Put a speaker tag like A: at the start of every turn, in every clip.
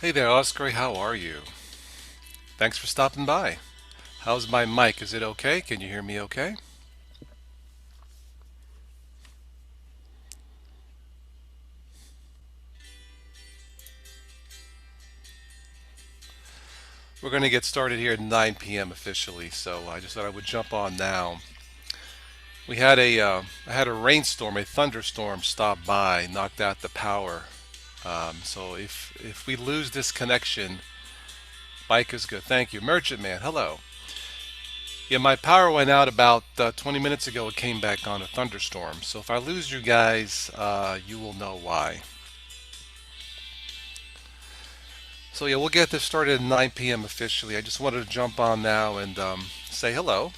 A: Hey there, Oscar. How are you? Thanks for stopping by. How's my mic? Is it okay? Can you hear me okay? We're going to get started here at 9 p.m. officially, so I just thought I would jump on now. I had a rainstorm, a thunderstorm stop by, knocked out the power. So if we lose this connection, mic is good. Thank you, Merchant Man. Hello. Yeah, my power went out about 20 minutes ago. It came back on a thunderstorm. So if I lose you guys, you will know why. So yeah, we'll get this started at 9 p.m. officially. I just wanted to jump on now and say hello.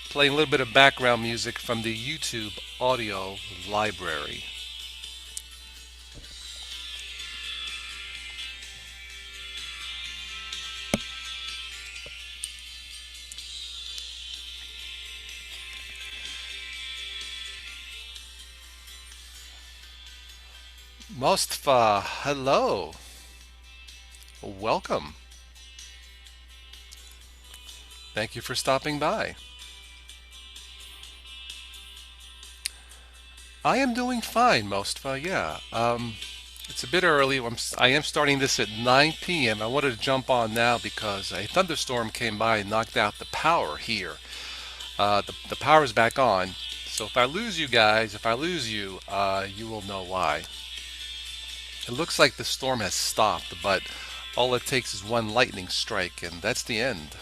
A: Playing a little bit of background music from the YouTube audio library. Mustafa, hello. Welcome. Thank you for stopping by. I am doing fine, Mustafa. Yeah. It's a bit early. I am starting this at 9 p.m. I wanted to jump on now because a thunderstorm came by and knocked out the power here. The power's back on. So if I lose you guys, if I lose you, you will know why. It looks like the storm has stopped, but all it takes is one lightning strike, and that's the end.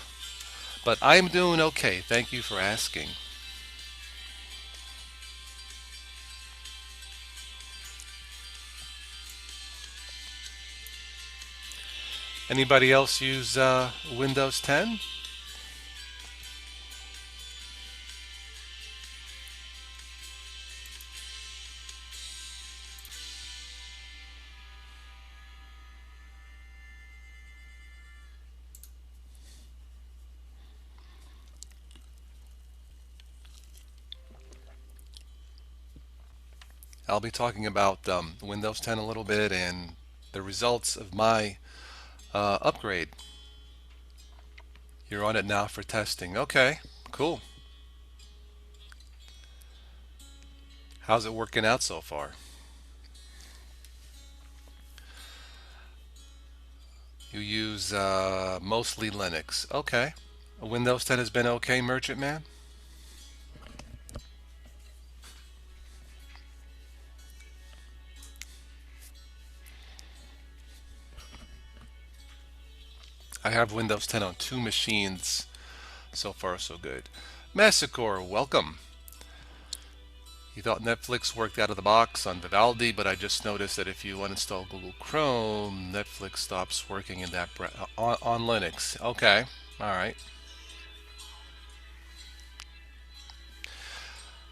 A: But I'm doing okay. Thank you for asking. Anybody else use Windows 10? I'll be talking about Windows 10 a little bit and the results of my upgrade. You're on it now for testing. Okay, cool. How's it working out so far? You use mostly Linux. Okay. Windows 10 has been okay, Merchant Man? I have Windows 10 on two machines. So far, so good. Massacre, welcome. You thought Netflix worked out of the box on Vivaldi, but I just noticed that if you uninstall Google Chrome, Netflix stops working in that on Linux. Okay, all right.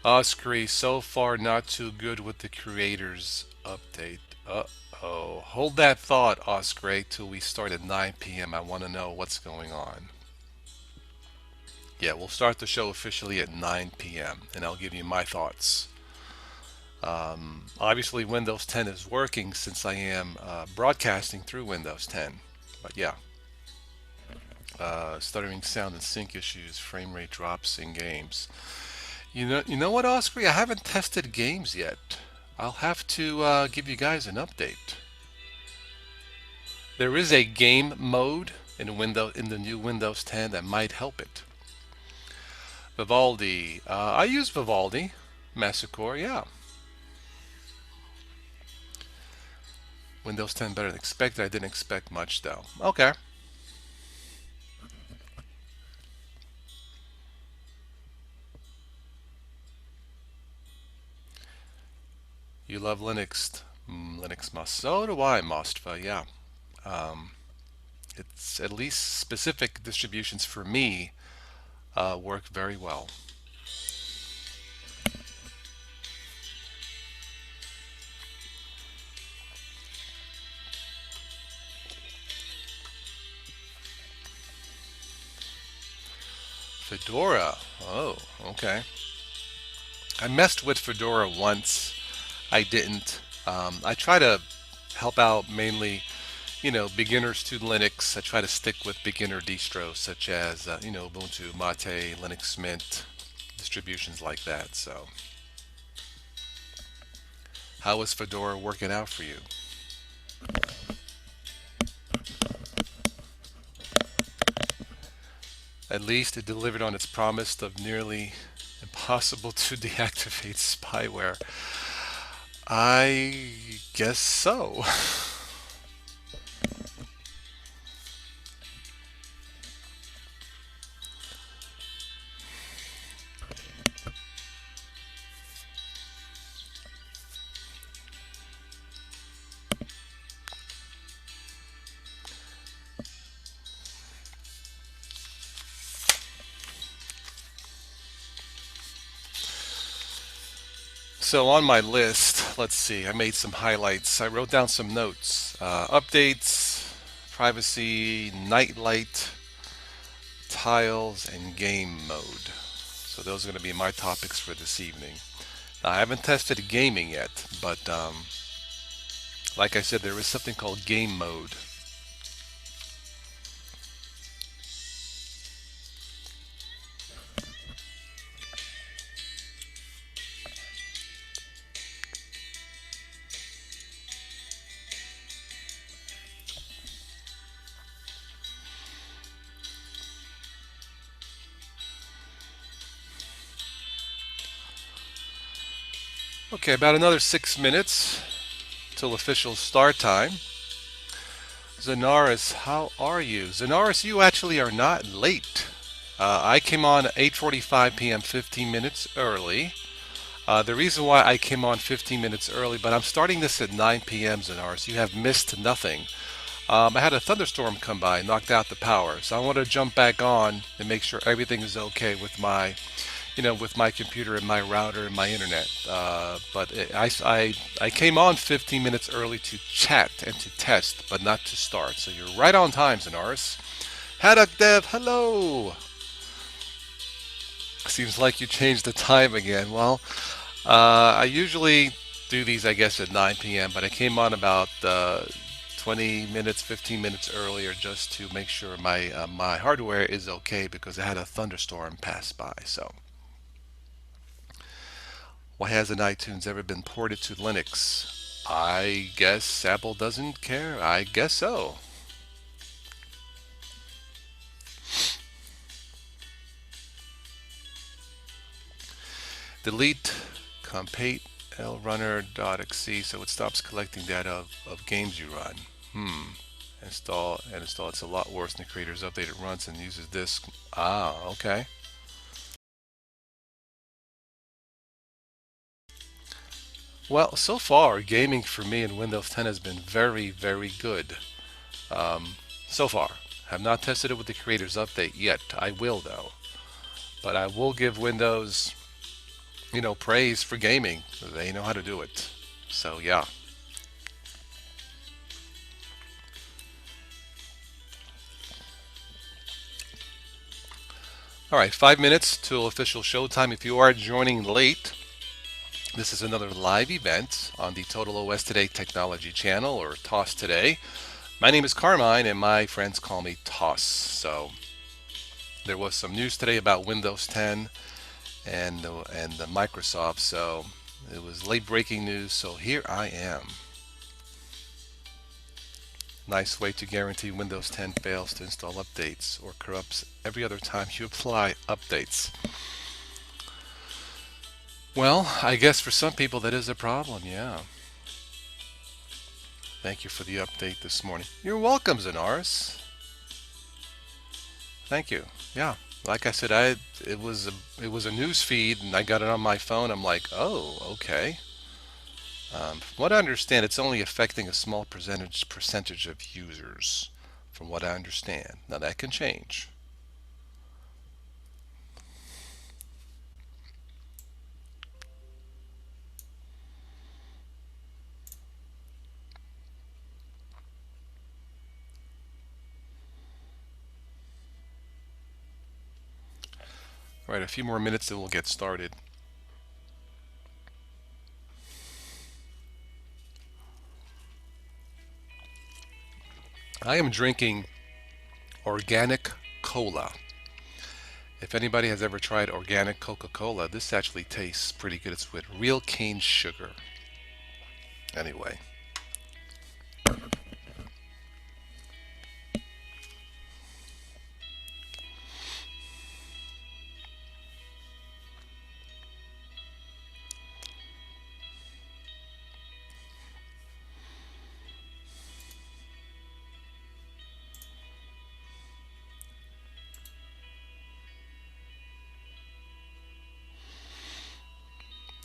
A: Oscary, so far not too good with the creators update. Uh-oh. Hold that thought, Oscary, till we start at 9 p.m. I want to know what's going on. Yeah, we'll start the show officially at 9 p.m. and I'll give you my thoughts. Obviously, Windows 10 is working since I am broadcasting through Windows 10. But yeah, stuttering sound and sync issues, frame rate drops in games. You know what, Oscar? I haven't tested games yet. I'll have to give you guys an update. There is a game mode in the new Windows 10 that might help it. Vivaldi. I use Vivaldi. Massacre, yeah. Windows 10 better than expected. I didn't expect much though. Okay. You love Linux. Linux must. So do I, Mostva. Yeah. Um, it's at least specific distributions for me work very well. Fedora. Oh, okay. I messed with Fedora once. I didn't. I try to help out mainly, beginners to Linux. I try to stick with beginner distros such as, Ubuntu, Mate, Linux Mint, distributions like that. So, how is Fedora working out for you? At least it delivered on its promise of nearly impossible to deactivate spyware. I guess so. So on my list, let's see, I made some highlights. I wrote down some notes. Updates, privacy, nightlight, tiles, and game mode. So those are going to be my topics for this evening. Now, I haven't tested gaming yet, but like I said, there is something called game mode. Okay, about another 6 minutes till official start time. Zenaris, how are you? Zenaris, you actually are not late. I came on at 8:45 p.m., 15 minutes early. The reason why I came on 15 minutes early, but I'm starting this at 9 p.m., Zenaris. You have missed nothing. I had a thunderstorm come by, knocked out the power, so I want to jump back on and make sure everything is okay with my computer and my router and my internet. But I came on 15 minutes early to chat and to test, but not to start. So you're right on time, Zanaris. Haddock Dev, hello. Seems like you changed the time again. Well, I usually do these, I guess, at 9 p.m., but I came on about 20 minutes, 15 minutes earlier just to make sure my hardware is okay because I had a thunderstorm pass by. So. Why hasn't iTunes ever been ported to Linux? I guess Apple doesn't care. I guess so. Delete compate lrunner.exe so it stops collecting data of games you run. Install and install. It's a lot worse than the creator's update. It runs and uses disk. Ah, okay. Well, so far, gaming for me in Windows 10 has been very, very good. So far. Have not tested it with the creator's update yet. I will, though. But I will give Windows, praise for gaming. They know how to do it. So, yeah. All right, 5 minutes till official showtime. If you are joining late, this is another live event on the Total OS Today Technology channel, or TOS Today. My name is Carmine, and my friends call me TOS. So, there was some news today about Windows 10 and the Microsoft. So, it was late breaking news. So, here I am. Nice way to guarantee Windows 10 fails to install updates or corrupts every other time you apply updates. Well, I guess for some people that is a problem, yeah. Thank you for the update this morning. You're welcome, Zanaris. Thank you. Yeah, like I said, it was a news feed, and I got it on my phone. I'm like, oh, okay. From what I understand, it's only affecting a small percentage of users. From what I understand, now that can change. All right, a few more minutes, and we'll get started. I am drinking organic cola. If anybody has ever tried organic Coca-Cola, this actually tastes pretty good. It's with real cane sugar. Anyway,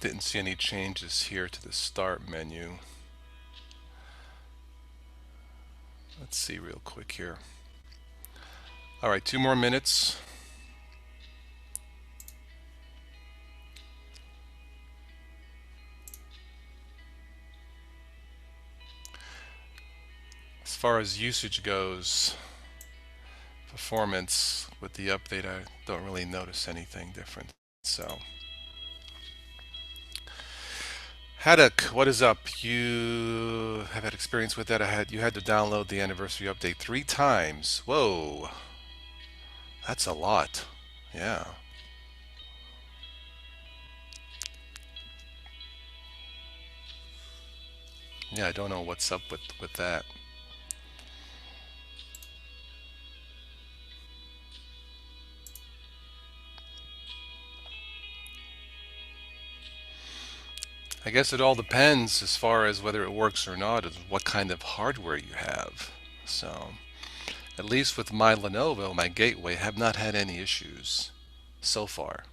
A: didn't see any changes here to the start menu. Let's see real quick here. All right, 2 more minutes. As far as usage goes, performance with the update, I don't really notice anything different. So, Haddock, what is up? You have had experience with that? You had to download the anniversary update 3 times. Whoa, that's a lot. Yeah. Yeah, I don't know what's up with that. I guess it all depends as far as whether it works or not, is what kind of hardware you have. So, at least with my Lenovo, my gateway, have not had any issues so far.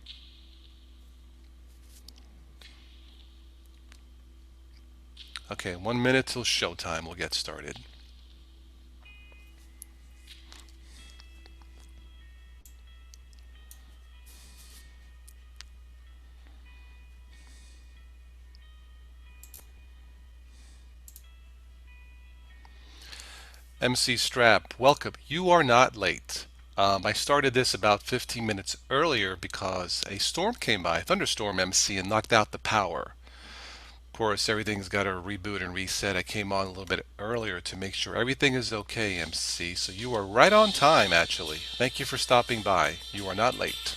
A: Okay, 1 minute till showtime. We'll get started. MC Strap, welcome. You are not late. I started this about 15 minutes earlier because a storm came by, a thunderstorm MC, and knocked out the power. Of course, everything's got to reboot and reset. I came on a little bit earlier to make sure everything is okay, MC. So you are right on time, actually. Thank you for stopping by. You are not late.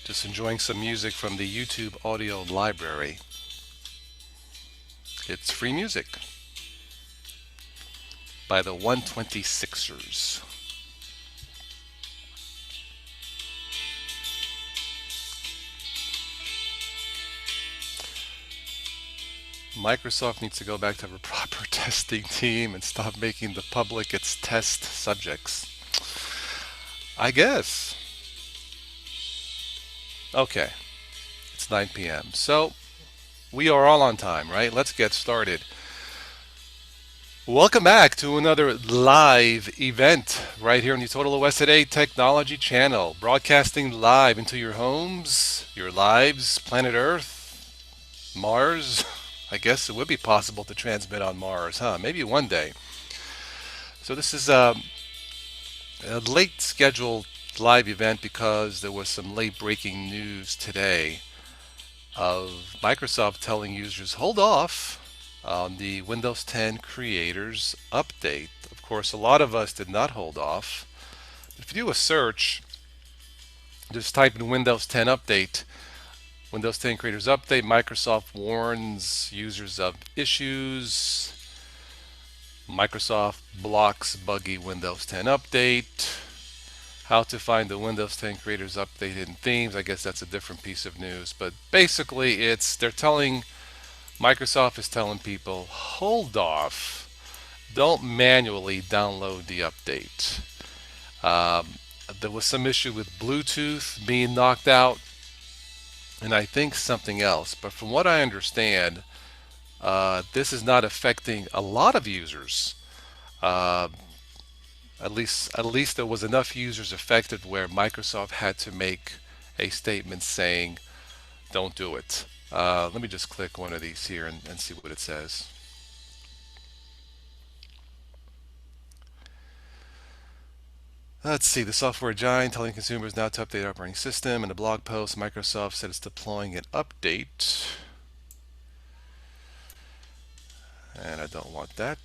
A: Just enjoying some music from the YouTube audio library. It's free music by the 126ers. Microsoft needs to go back to a proper testing team and stop making the public its test subjects. I guess. Okay, it's 9 p.m. So we are all on time, right? Let's get started. Welcome back to another live event right here on the Total OS Today Technology channel, broadcasting live into your homes, your lives, planet Earth, Mars. I guess it would be possible to transmit on Mars, huh? Maybe one day. So this is a late scheduled live event because there was some late breaking news today of Microsoft telling users hold off on the Windows 10 Creators Update. Of course, a lot of us did not hold off. If you do a search, just type in Windows 10 Update, Windows 10 Creators Update, Microsoft warns users of issues, Microsoft blocks buggy Windows 10 Update, how to find the Windows 10 Creators Update hidden themes. I guess that's a different piece of news, but basically Microsoft is telling people, hold off. Don't manually download the update. There was some issue with Bluetooth being knocked out, and I think something else. But from what I understand, this is not affecting a lot of users. Uh, at least there was enough users affected where Microsoft had to make a statement saying, "Don't do it." Let me just click one of these here and see what it says. Let's see, the software giant telling consumers now to update operating system. In a blog post, Microsoft said it's deploying an update And I don't want that.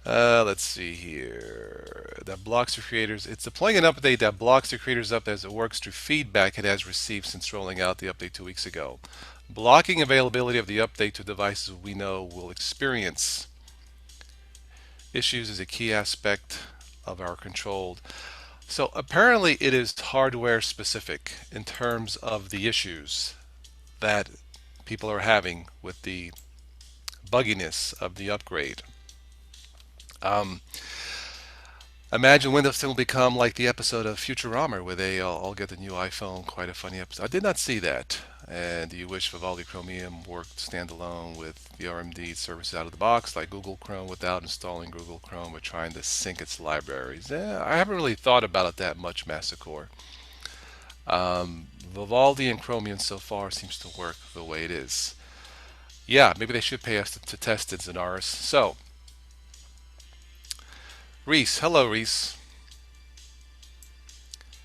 A: Let's see here. That blocks the creators. It's deploying an update that blocks the creators up as it works through feedback it has received since rolling out the update 2 weeks ago. Blocking availability of the update to devices we know will experience issues is a key aspect of our control. So apparently it is hardware specific in terms of the issues that people are having with the bugginess of the upgrade. Um, Imagine Windows 10 will become like the episode of Futurama where they all get the new iPhone. Quite a funny episode. I did not see that. And do you wish Vivaldi Chromium worked standalone with the RMD services out of the box like Google Chrome without installing Google Chrome or trying to sync its libraries? I haven't really thought about it that much, Massacre. Vivaldi and Chromium so far seems to work the way it is. Yeah, maybe they should pay us to test it, Zanaris. So, Reese, hello Reese.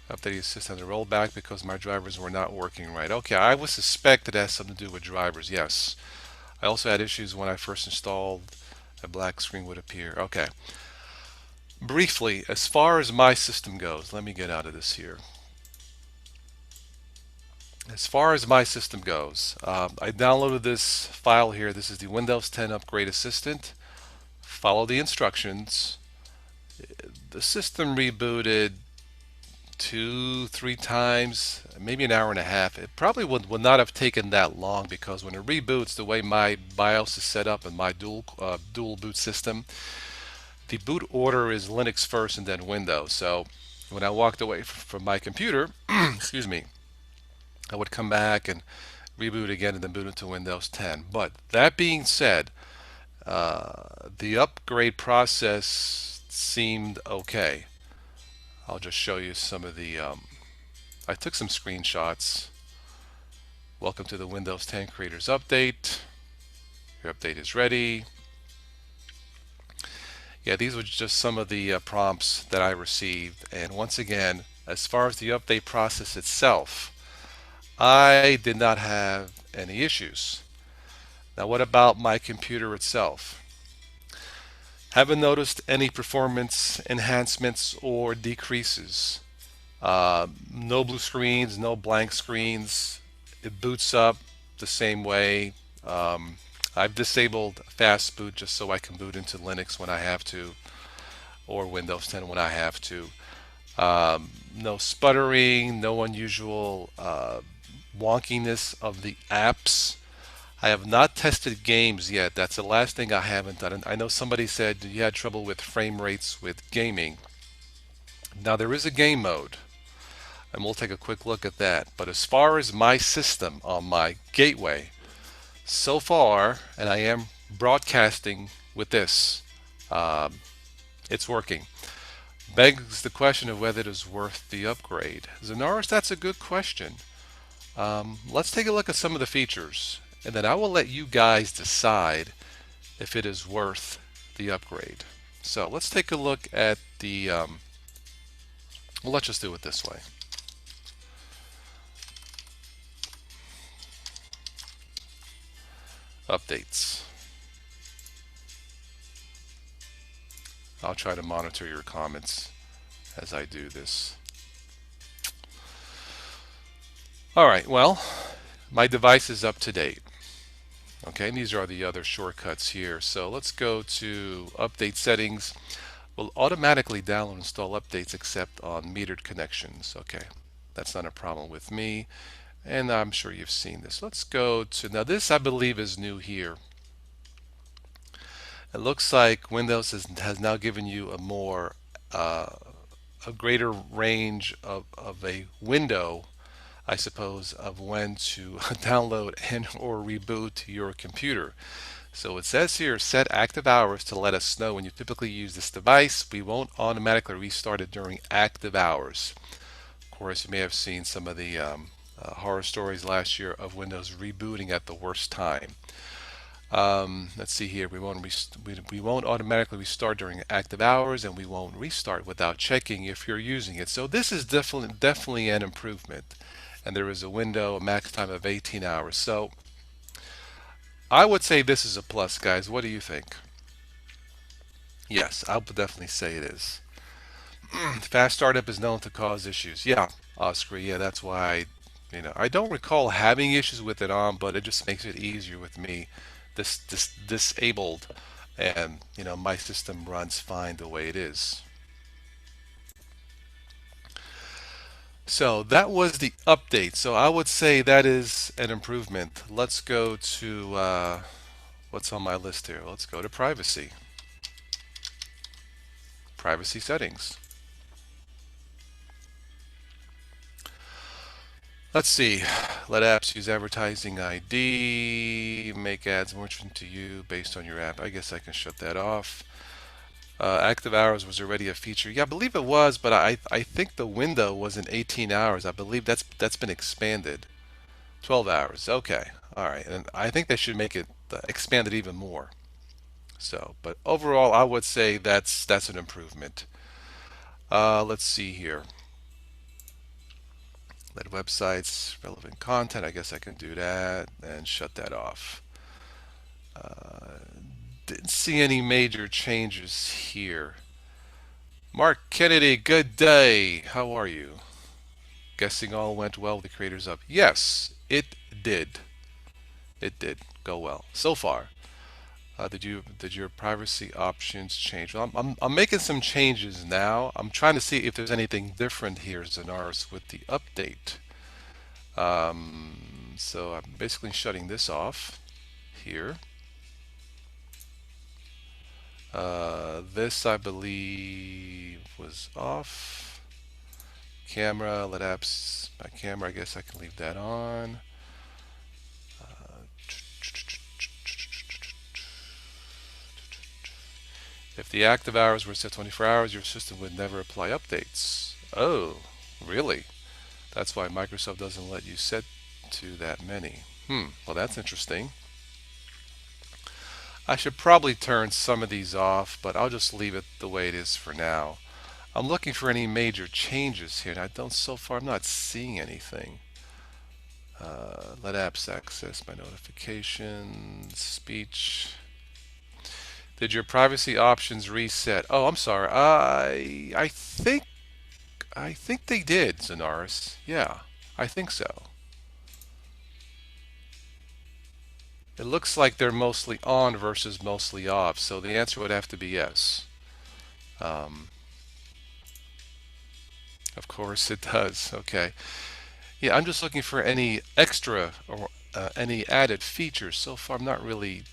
A: Updating the system to roll back because my drivers were not working right. Okay, I would suspect it has something to do with drivers, yes. I also had issues when I first installed, a black screen would appear. Okay. Briefly, as far as my system goes, let me get out of this here. As far as my system goes, I downloaded this file here. This is the Windows 10 Upgrade Assistant. Follow the instructions. The system rebooted 2, 3 times, maybe an hour and a half. It probably would not have taken that long because when it reboots, the way my BIOS is set up and my dual boot system, the boot order is Linux first and then Windows. So when I walked away from my computer, excuse me, I would come back and reboot again and then boot into Windows 10. But that being said, the upgrade process seemed okay. I'll just show you some of the, I took some screenshots. Welcome to the Windows 10 Creators Update. Your update is ready. Yeah, these were just some of the prompts that I received. And once again, as far as the update process itself, I did not have any issues. Now, what about my computer itself? Haven't noticed any performance enhancements or decreases. No blue screens, no blank screens. It boots up the same way. I've disabled fast boot just so I can boot into Linux when I have to, or Windows 10 when I have to. No sputtering, no unusual wonkiness of the apps. I have not tested games yet. That's the last thing I haven't done. I know somebody said you had trouble with frame rates with gaming. Now there is a game mode, and we'll take a quick look at that. But as far as my system on my gateway, so far, and I am broadcasting with this, it's working. Begs the question of whether it is worth the upgrade. Zanaris, that's a good question. Let's take a look at some of the features, and then I will let you guys decide if it is worth the upgrade. So let's take a look at the, well, let's just do it this way. Updates. I'll try to monitor your comments as I do this. All right, well, my device is up to date. Okay, and these are the other shortcuts here. So let's go to update settings. Will automatically download and install updates except on metered connections. Okay, that's not a problem with me. And I'm sure you've seen this. Let's go to, now this I believe is new here. It looks like Windows has now given you a more, a greater range of a window, I suppose, of when to download and or reboot your computer. So it says here, set active hours to let us know when you typically use this device. We won't automatically restart it during active hours. Of course, you may have seen some of the horror stories last year of Windows rebooting at the worst time. Let's see here. We won't automatically restart during active hours, and we won't restart without checking if you're using it. So this is definitely an improvement. And there is a window, a max time of 18 hours. So I would say this is a plus, guys. What do you think? Yes, I would definitely say it is. Fast startup is known to cause issues. Yeah, Oscar. Yeah, that's why I don't recall having issues with it on, but it just makes it easier with me. This disabled, and my system runs fine the way it is. So that was the update. So I would say that is an improvement. Let's go to what's on my list here. Let's go to privacy. Privacy settings. Let's see. Let apps use advertising ID. Make ads more interesting to you based on your app. I guess I can shut that off. Active hours was already a feature. Yeah, I believe it was, but I think the window was in 18 hours. I believe that's been expanded. 12 hours. Okay. All right. And I think they should make it expand it even more. So, but overall, I would say that's an improvement. Let's see here. Let websites, relevant content. I guess I can do that and shut that off. Uh, didn't see any major changes here. Mark Kennedy, good day. How are you? Guessing all went well with the creators up. Yes, it did. It did go well so far. Did your privacy options change? Well, I'm making some changes now. I'm trying to see if there's anything different here, Zenaris, with the update. So I'm basically shutting this off here. This I believe was off. Camera, let apps, my camera, I guess I can leave that on. If the active hours were set 24 hours, your system would never apply updates. Oh, really? That's why Microsoft doesn't let you set to that many. Well, that's interesting. I should probably turn some of these off, but I'll just leave it the way it is for now. I'm looking for any major changes here, and I don't, so far, I'm not seeing anything. Let apps access my notifications, speech. Did your privacy options reset? Oh, I'm sorry. I think they did, Zenaris. Yeah, I think so. It looks like they're mostly on versus mostly off, so the answer would have to be yes. Um, of course it does. Okay. Yeah, I'm just looking for any extra or any added features. So far, I'm not really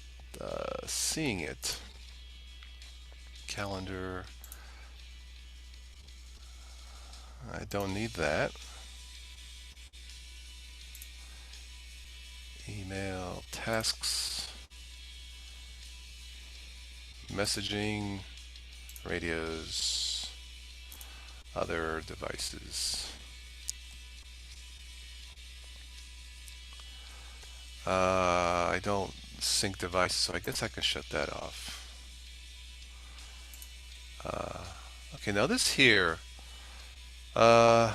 A: seeing it. Calendar. I don't need that. Email, tasks, messaging, radios, other devices. I don't sync devices, so I guess I can shut that off. Uh, okay, now this here, uh,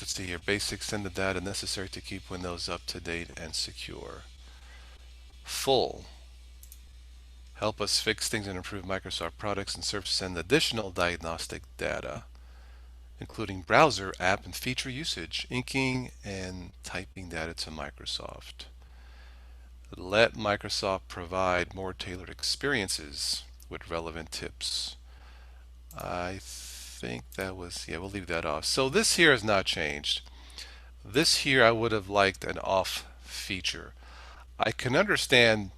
A: let's see here, basic send the data necessary to keep Windows up to date and secure. Full. Help us fix things and improve Microsoft products and services, send additional diagnostic data, including browser, app, and feature usage, inking, and typing data to Microsoft. Let Microsoft provide more tailored experiences with relevant tips. I think that was, yeah, we'll leave that off. So this here has not changed. This here I would have liked an off feature. I can understand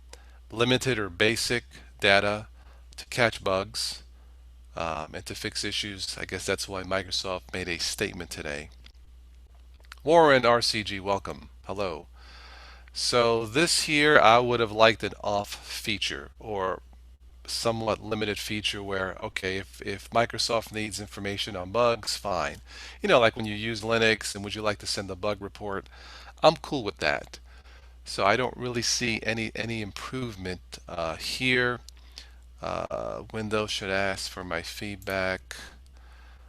A: limited or basic data to catch bugs and to fix issues. I guess that's why Microsoft made a statement today. Warren RCG, welcome. Hello. So this here I would have liked an off feature or somewhat limited feature where, okay, if Microsoft needs information on bugs, fine. Like when you use Linux and would you like to send a bug report, I'm cool with that. So I don't really see any improvement here. Windows should ask for my feedback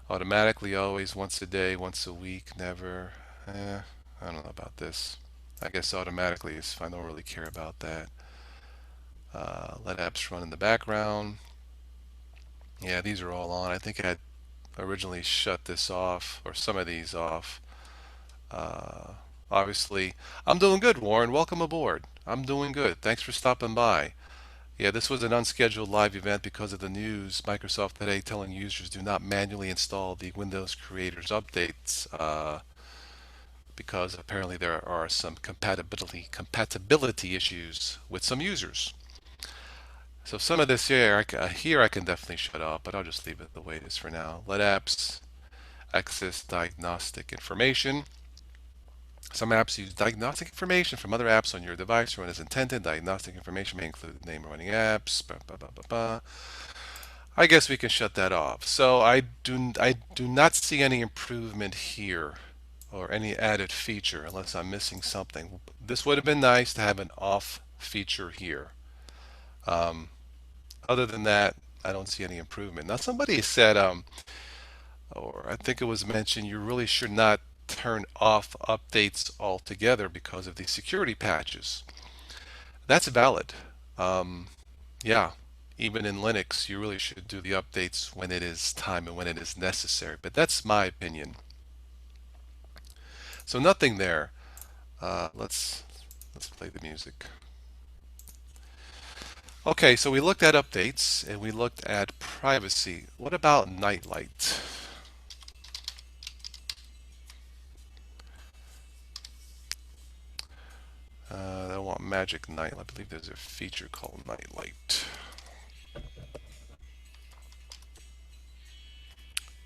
A: automatically, always, once a day, once a week, never. I don't know about this. I guess automatically is fine. I don't really care about that. Let apps run in the background. Yeah, these are all on. I think I had originally shut this off, or some of these off. Uh, Obviously, I'm doing good, Warren. Welcome aboard. I'm doing good. Thanks for stopping by. Yeah, this was an unscheduled live event because of the news. Microsoft today telling users do not manually install the Windows Creators updates because apparently there are some compatibility issues with some users. So some of this here I can definitely shut off, but I'll just leave it the way it is for now. Let apps access diagnostic information. Some apps use diagnostic information from other apps on your device when as intended. Diagnostic information may include the name of running apps. Blah, blah, blah, blah, blah. I guess we can shut that off. So I do not see any improvement here or any added feature unless I'm missing something. This would have been nice to have an off feature here. Um, Other than that, I don't see any improvement. Now somebody said, or I think it was mentioned, you really should not turn off updates altogether because of the security patches. That's valid. Um, yeah, even in Linux, you really should do the updates when it is time and when it is necessary. But that's my opinion. So nothing there. Let's play the music. Okay, so we looked at updates and we looked at privacy. What about nightlight? I want magic night. I believe there's a feature called nightlight.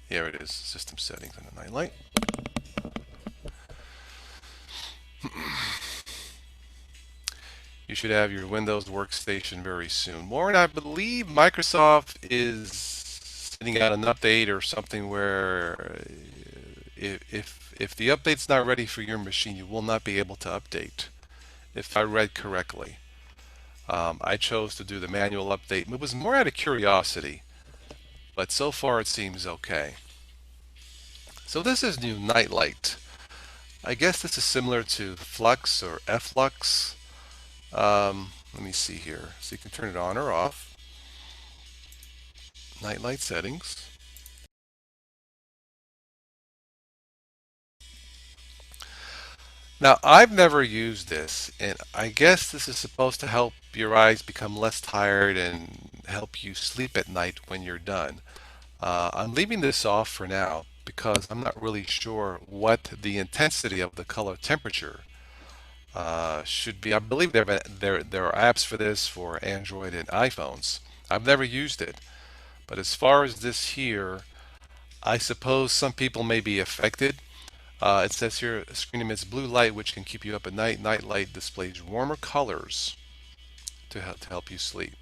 A: Here it is, system settings and the nightlight. You should have your Windows workstation very soon. Warren, I believe Microsoft is sending out an update or something where if the update's not ready for your machine, you will not be able to update. If I read correctly, I chose to do the manual update. It was more out of curiosity, but so far it seems okay. So this is new Nightlight. I guess this is similar to Flux or Flux. Let me see here. So you can turn it on or off. Nightlight settings. Now, I've never used this, and I guess this is supposed to help your eyes become less tired and help you sleep at night when you're done. I'm leaving this off for now because I'm not really sure what the intensity of the color temperature should be. I believe there are apps for this for Android and iPhones. I've never used it, but as far as this here, I suppose some people may be affected. It says here, screen emits blue light which can keep you up at night. Night light displays warmer colors to help you sleep.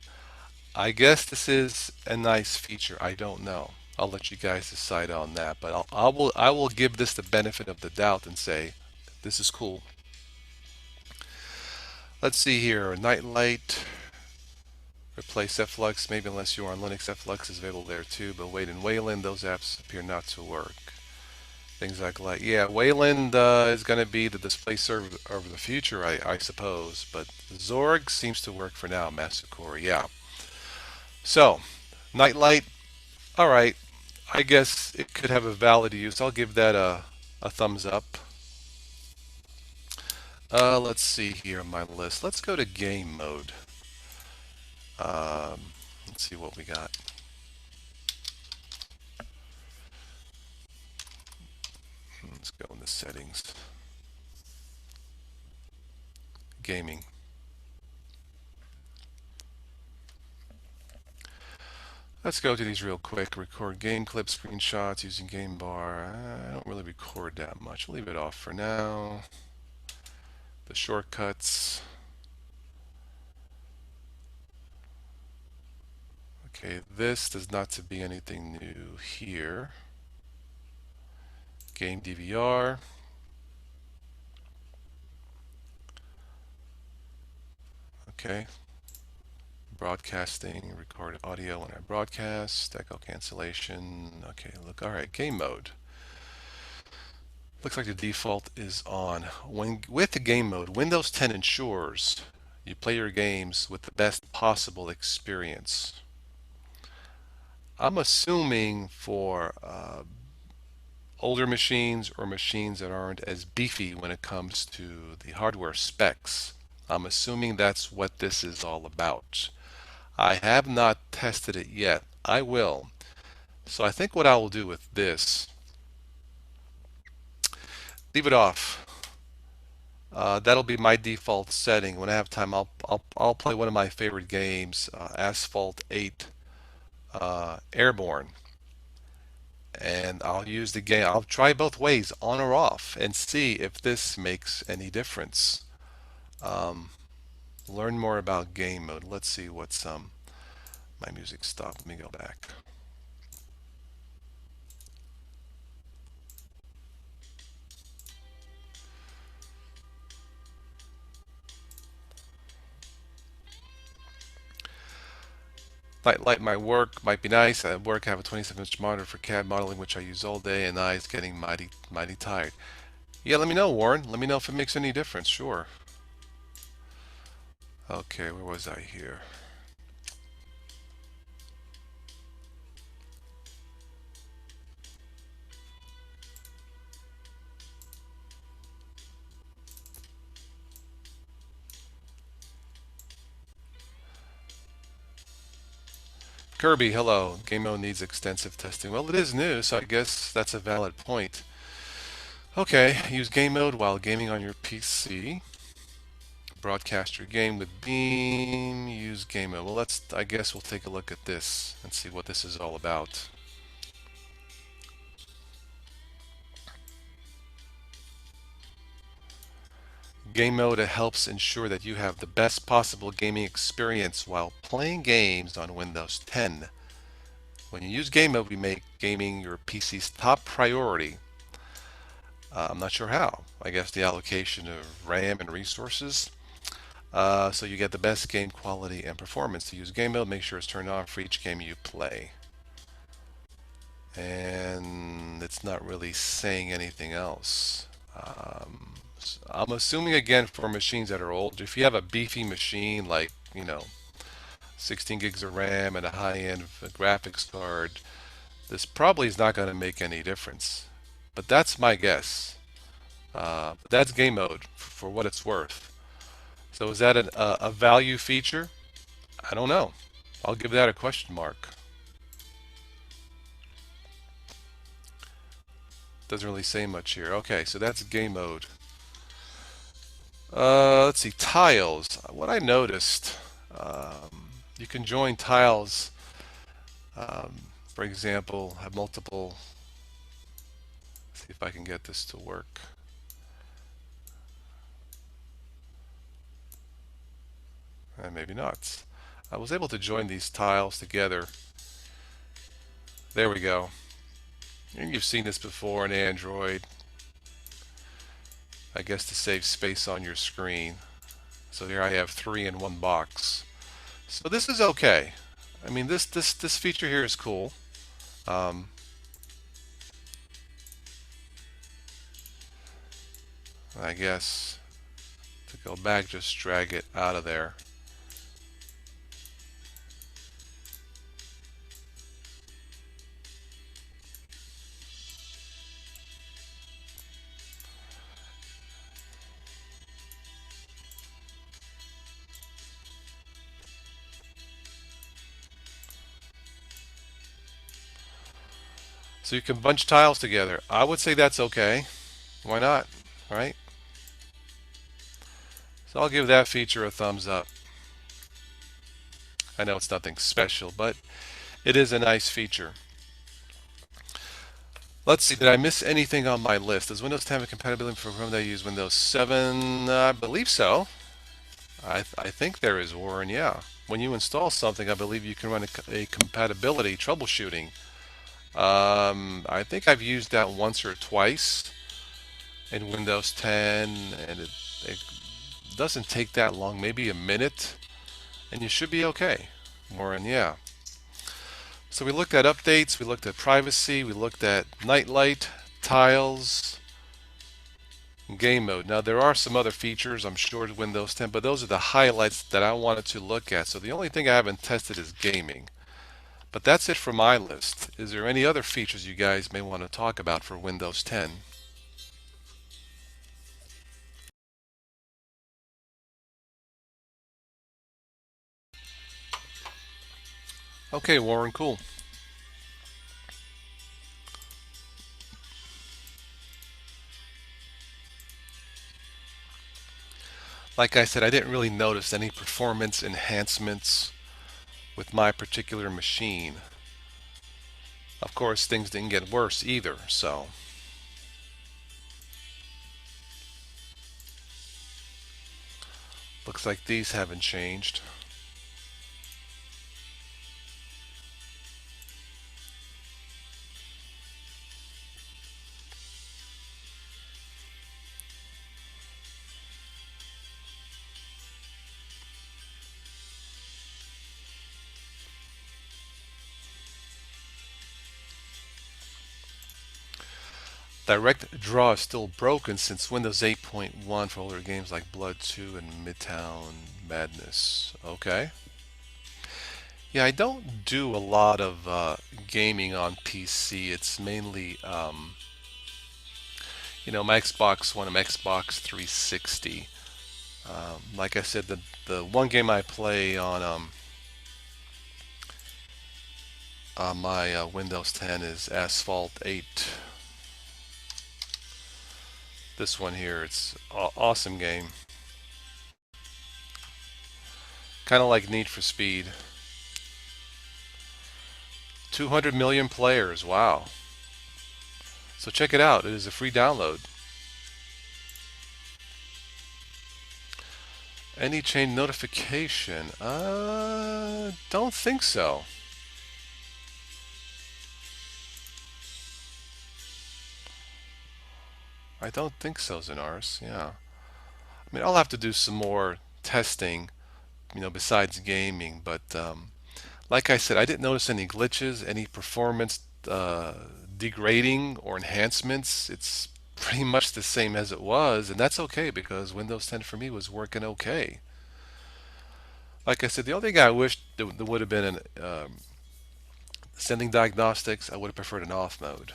A: I guess this is a nice feature. I don't know. I'll let you guys decide on that, but I will give this the benefit of the doubt and say this is cool. Let's see here. Nightlight. Replace Flux. Maybe unless you're on Linux, Flux is available there too. But Wade and Wayland, those apps appear not to work. Things like yeah, Wayland is going to be the display server of the future, I suppose. But Zorg seems to work for now. Masukori, yeah. So, Nightlight. All right. I guess it could have a valid use. I'll give that a thumbs up. Let's see here on my list. Let's go to game mode. Um, let's see what we got. Let's go into settings. Gaming. Let's go to these real quick. Record game clips, screenshots using game bar. I don't really record that much. Leave it off for now. The shortcuts. Okay, this does not to be anything new here. Game DVR. Okay. Broadcasting, record audio when I broadcast, echo cancellation. Okay, look, all right, game mode. Looks like the default is on. When with the game mode, Windows 10 ensures You play your games with the best possible experience. I'm assuming for older machines or machines that aren't as beefy when it comes to the hardware specs. I'm assuming that's what this is all about. I have not tested it yet. I will. So I think what I will do with this, leave it off. That'll be my default setting. When I have time, I'll play one of my favorite games, Asphalt 8 Airborne, and I'll use the game. I'll try both ways, on or off, and see if this makes any difference. Um, Learn more about game mode. Let's see what's my music stopped. Let me go back. Like my work might be nice. At work, I have a 27-inch monitor for CAD modeling, which I use all day, and eyes getting mighty tired. Yeah, let me know, Warren. Let me know if it makes any difference. Sure. Okay, where was I here? Kirby, hello. Game mode needs extensive testing. Well, it is new, so I guess that's a valid point. Okay, use game mode while gaming on your PC. Broadcast your game with Beam. Use game mode. Well, I guess we'll take a look at this and see what this is all about. Game mode helps ensure that you have the best possible gaming experience while playing games on Windows 10. When you use game mode, we make gaming your PC's top priority. I'm not sure how. I guess the allocation of RAM and resources. So you get the best game quality and performance. To use game mode, make sure it's turned on for each game you play. And it's not really saying anything else. I'm assuming again for machines that are old, if you have a beefy machine like, 16 gigs of RAM and a high-end graphics card, this probably is not going to make any difference. But that's my guess. That's game mode for what it's worth. So is that a value feature? I don't know. I'll give that a question mark. Doesn't really say much here. Okay, so that's game mode. Let's see, tiles. What I noticed, you can join tiles, for example, have multiple. See if I can get this to work. Maybe not. I was able to join these tiles together. There we go. And you've seen this before in Android. I guess to save space on your screen. So here I have 3 in one box. So this is okay. I mean, this feature here is cool. Um, I guess to go back, just drag it out of there. So you can bunch tiles together. I would say that's okay. Why not? Right? So I'll give that feature a thumbs up. I know it's nothing special, but it is a nice feature. Let's see, did I miss anything on my list? Does Windows 10 have compatibility for Chrome that use Windows 7? I believe so. I think there is, Warren, yeah. When you install something, I believe you can run a compatibility troubleshooting. I think I've used that once or twice in Windows 10, and it doesn't take that long, maybe a minute, and you should be okay. Warren, yeah. So we looked at updates, we looked at privacy, we looked at nightlight, tiles. Game mode. Now there are some other features I'm sure to Windows 10, but those are the highlights that I wanted to look at. So the only thing I haven't tested is gaming. But that's it for my list. Is there any other features you guys may want to talk about for Windows 10? Okay, Warren, cool. Like I said, I didn't really notice any performance enhancements with my particular machine. Of course, things didn't get worse either, so looks like these haven't changed. Direct Draw is still broken since Windows 8.1 for older games like Blood 2 and Midtown Madness. Okay. Yeah, I don't do a lot of gaming on PC. It's mainly, my Xbox One and Xbox 360. Like I said, the one game I play on my Windows 10 is Asphalt 8. This one here, it's awesome game. Kind of like Need for Speed. 200 million players. Wow. So check it out. It is a free download. Any chain notification? Don't think so. I don't think so, Zenaris. Yeah. I mean, I'll have to do some more testing, besides gaming. But like I said, I didn't notice any glitches, any performance degrading or enhancements. It's pretty much the same as it was, and that's okay because Windows 10 for me was working okay. Like I said, the only thing I wish there would have been an sending diagnostics. I would have preferred an off mode.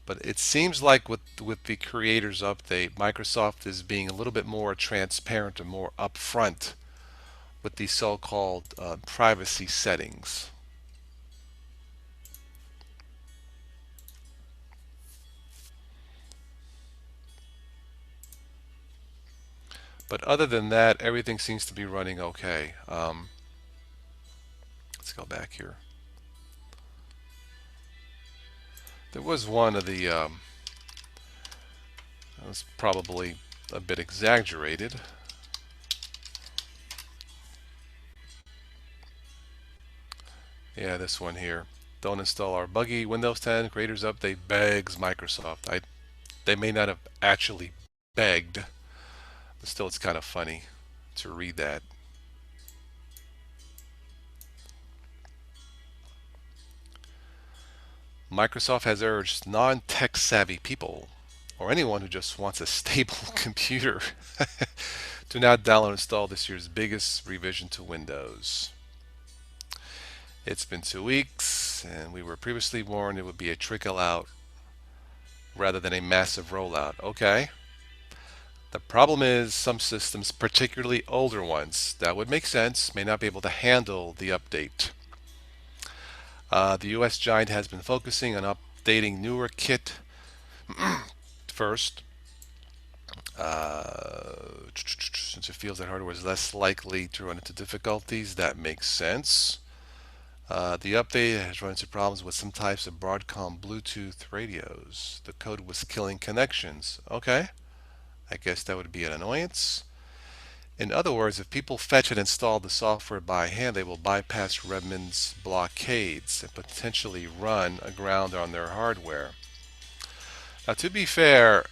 A: But it seems like with the creators update, Microsoft is being a little bit more transparent and more upfront with the so-called privacy settings. But other than that, everything seems to be running okay. Let's go back here. There was one of the, that was probably a bit exaggerated. Yeah, this one here. Don't install our buggy Windows 10 creators update begs Microsoft. They may not have actually begged, but still it's kind of funny to read that. Microsoft has urged non-tech savvy people or anyone who just wants a stable computer to not download and install this year's biggest revision to Windows. It's been 2 weeks, and we were previously warned it would be a trickle out rather than a massive rollout. Okay. The problem is some systems, particularly older ones, that would make sense, may not be able to handle the update. The US giant has been focusing on updating newer kit first, since it feels that hardware is less likely to run into difficulties. That makes sense. The update has run into problems with some types of Broadcom Bluetooth radios. The code was killing connections. Okay, I guess that would be an annoyance. In other words, if people fetch and install the software by hand, they will bypass Redmond's blockades and potentially run aground on their hardware. Now, to be fair,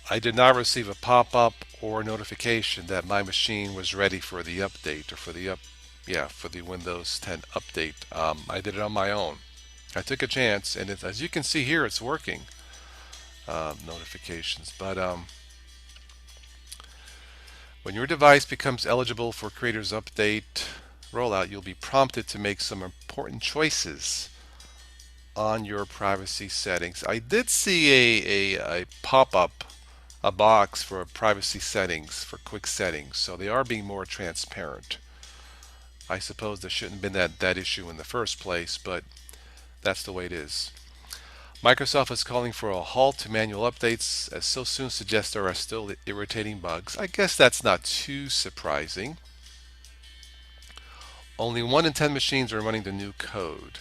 A: I did not receive a pop-up or notification that my machine was ready for the update or for the Windows 10 update. I did it on my own. I took a chance, and as you can see here, it's working. notifications. But when your device becomes eligible for Creators Update rollout, you'll be prompted to make some important choices on your privacy settings. I did see a pop-up, a box for privacy settings, for quick settings, so they are being more transparent. I suppose there shouldn't have been that issue in the first place, but that's the way it is. Microsoft is calling for a halt to manual updates, as so soon suggests there are still irritating bugs. I guess that's not too surprising. Only 1 in 10 machines are running the new code.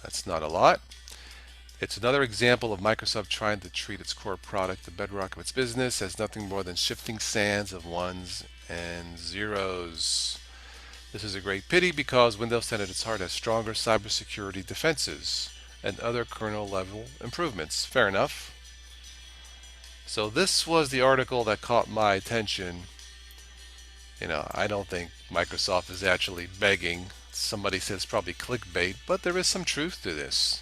A: That's not a lot. It's another example of Microsoft trying to treat its core product, the bedrock of its business, as nothing more than shifting sands of ones and zeros. This is a great pity because Windows 10 at its heart has stronger cybersecurity defenses and other kernel level improvements. Fair enough. So this was the article that caught my attention. I don't think Microsoft is actually begging. Somebody says probably clickbait, but there is some truth to this.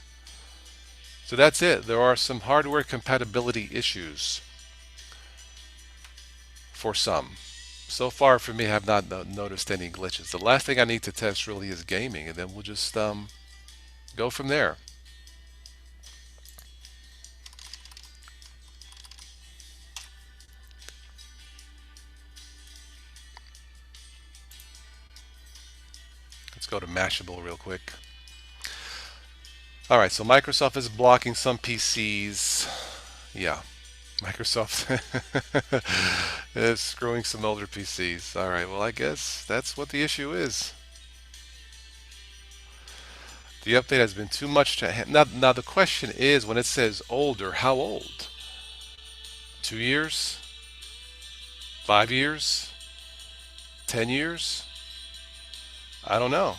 A: So that's it. There are some hardware compatibility issues for some. So far for me, I have not noticed any glitches. The last thing I need to test really is gaming, and then we'll just go from there. Let's go to Mashable real quick. All right, so Microsoft is blocking some PCs. Yeah, Microsoft is screwing some older PCs. All right, well, I guess that's what the issue is. The update has been too much to handle. Now, the question is, when it says older, how old? 2 years? 5 years? 10 years? I don't know.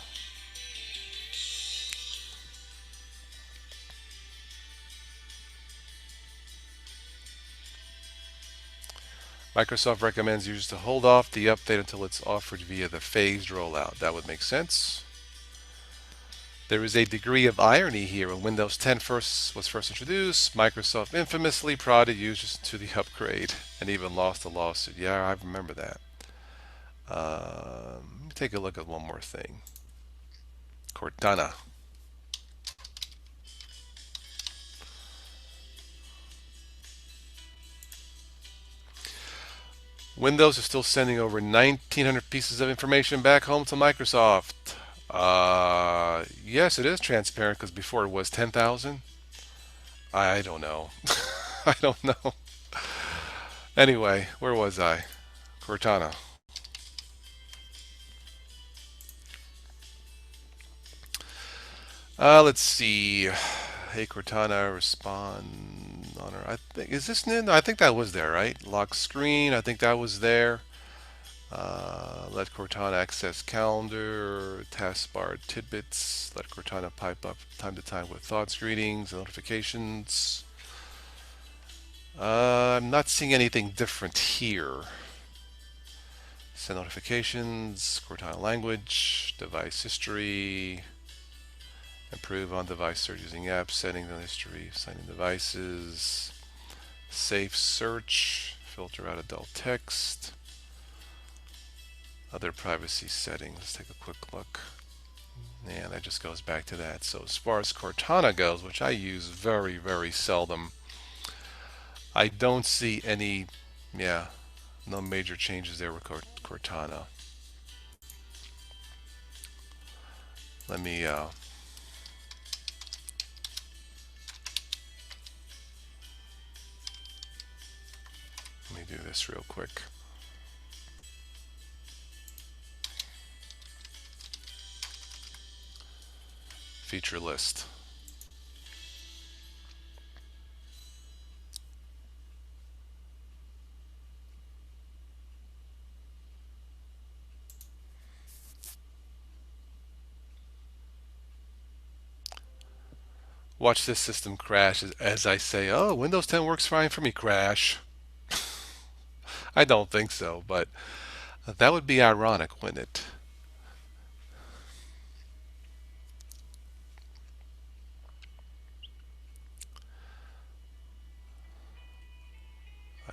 A: Microsoft recommends users to hold off the update until it's offered via the phased rollout. That would make sense. There is a degree of irony here. When Windows 10 was first introduced, Microsoft infamously prodded users to the upgrade and even lost a lawsuit. Yeah, I remember that. Let me take a look at one more thing. Cortana. Windows is still sending over 1,900 pieces of information back home to Microsoft. Yes, it is transparent because before it was 10,000. I don't know. I don't know. Anyway, where was I? Cortana. Let's see. Hey Cortana, respond on her. I think is this new? No, I think that was there, right? Lock screen. I think that was there. Let Cortana access calendar, taskbar tidbits. Let Cortana pipe up time to time with thoughts, greetings, notifications. I'm not seeing anything different here. Send notifications, Cortana language, device history, improve on device search using apps, settings on history, signing devices, safe search, filter out adult text, other privacy settings. Let's take a quick look. And that just goes back to that. So as far as Cortana goes, which I use very, very seldom, I don't see any, no major changes there with Cortana. Let me do this real quick. Feature list. Watch this system crash as I say, oh, Windows 10 works fine for me, crash. I don't think so, but that would be ironic, wouldn't it?